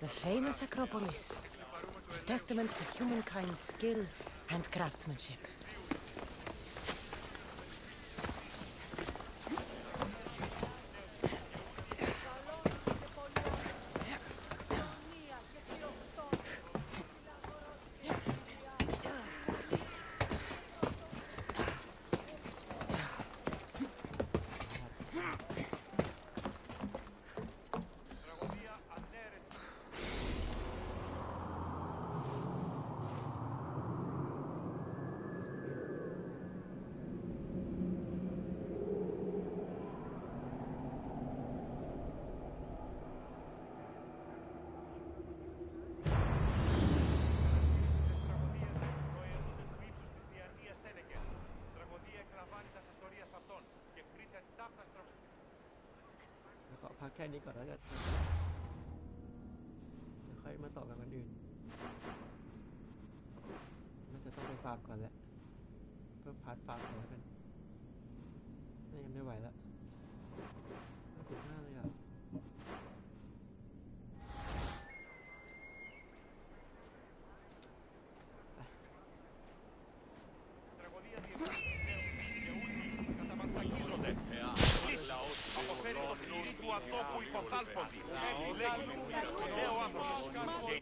The famous Acropolis, a testament to humankind's skill and craftsmanship.ขอพักแค่นี้ก่อนแล้วกันเดี๋ยวค่อยมาต่อกันวันอื่นน่าจะต้องไปฟาร์มก่อนแหละเพื่อพาร์ทฟาร์มก่อนแล้วกันน่ายังไม่ไหวแล้ว55เลยอ่ะτου ατόπου υποσάλποντη. Επιλέγει νέο άνθρωπο.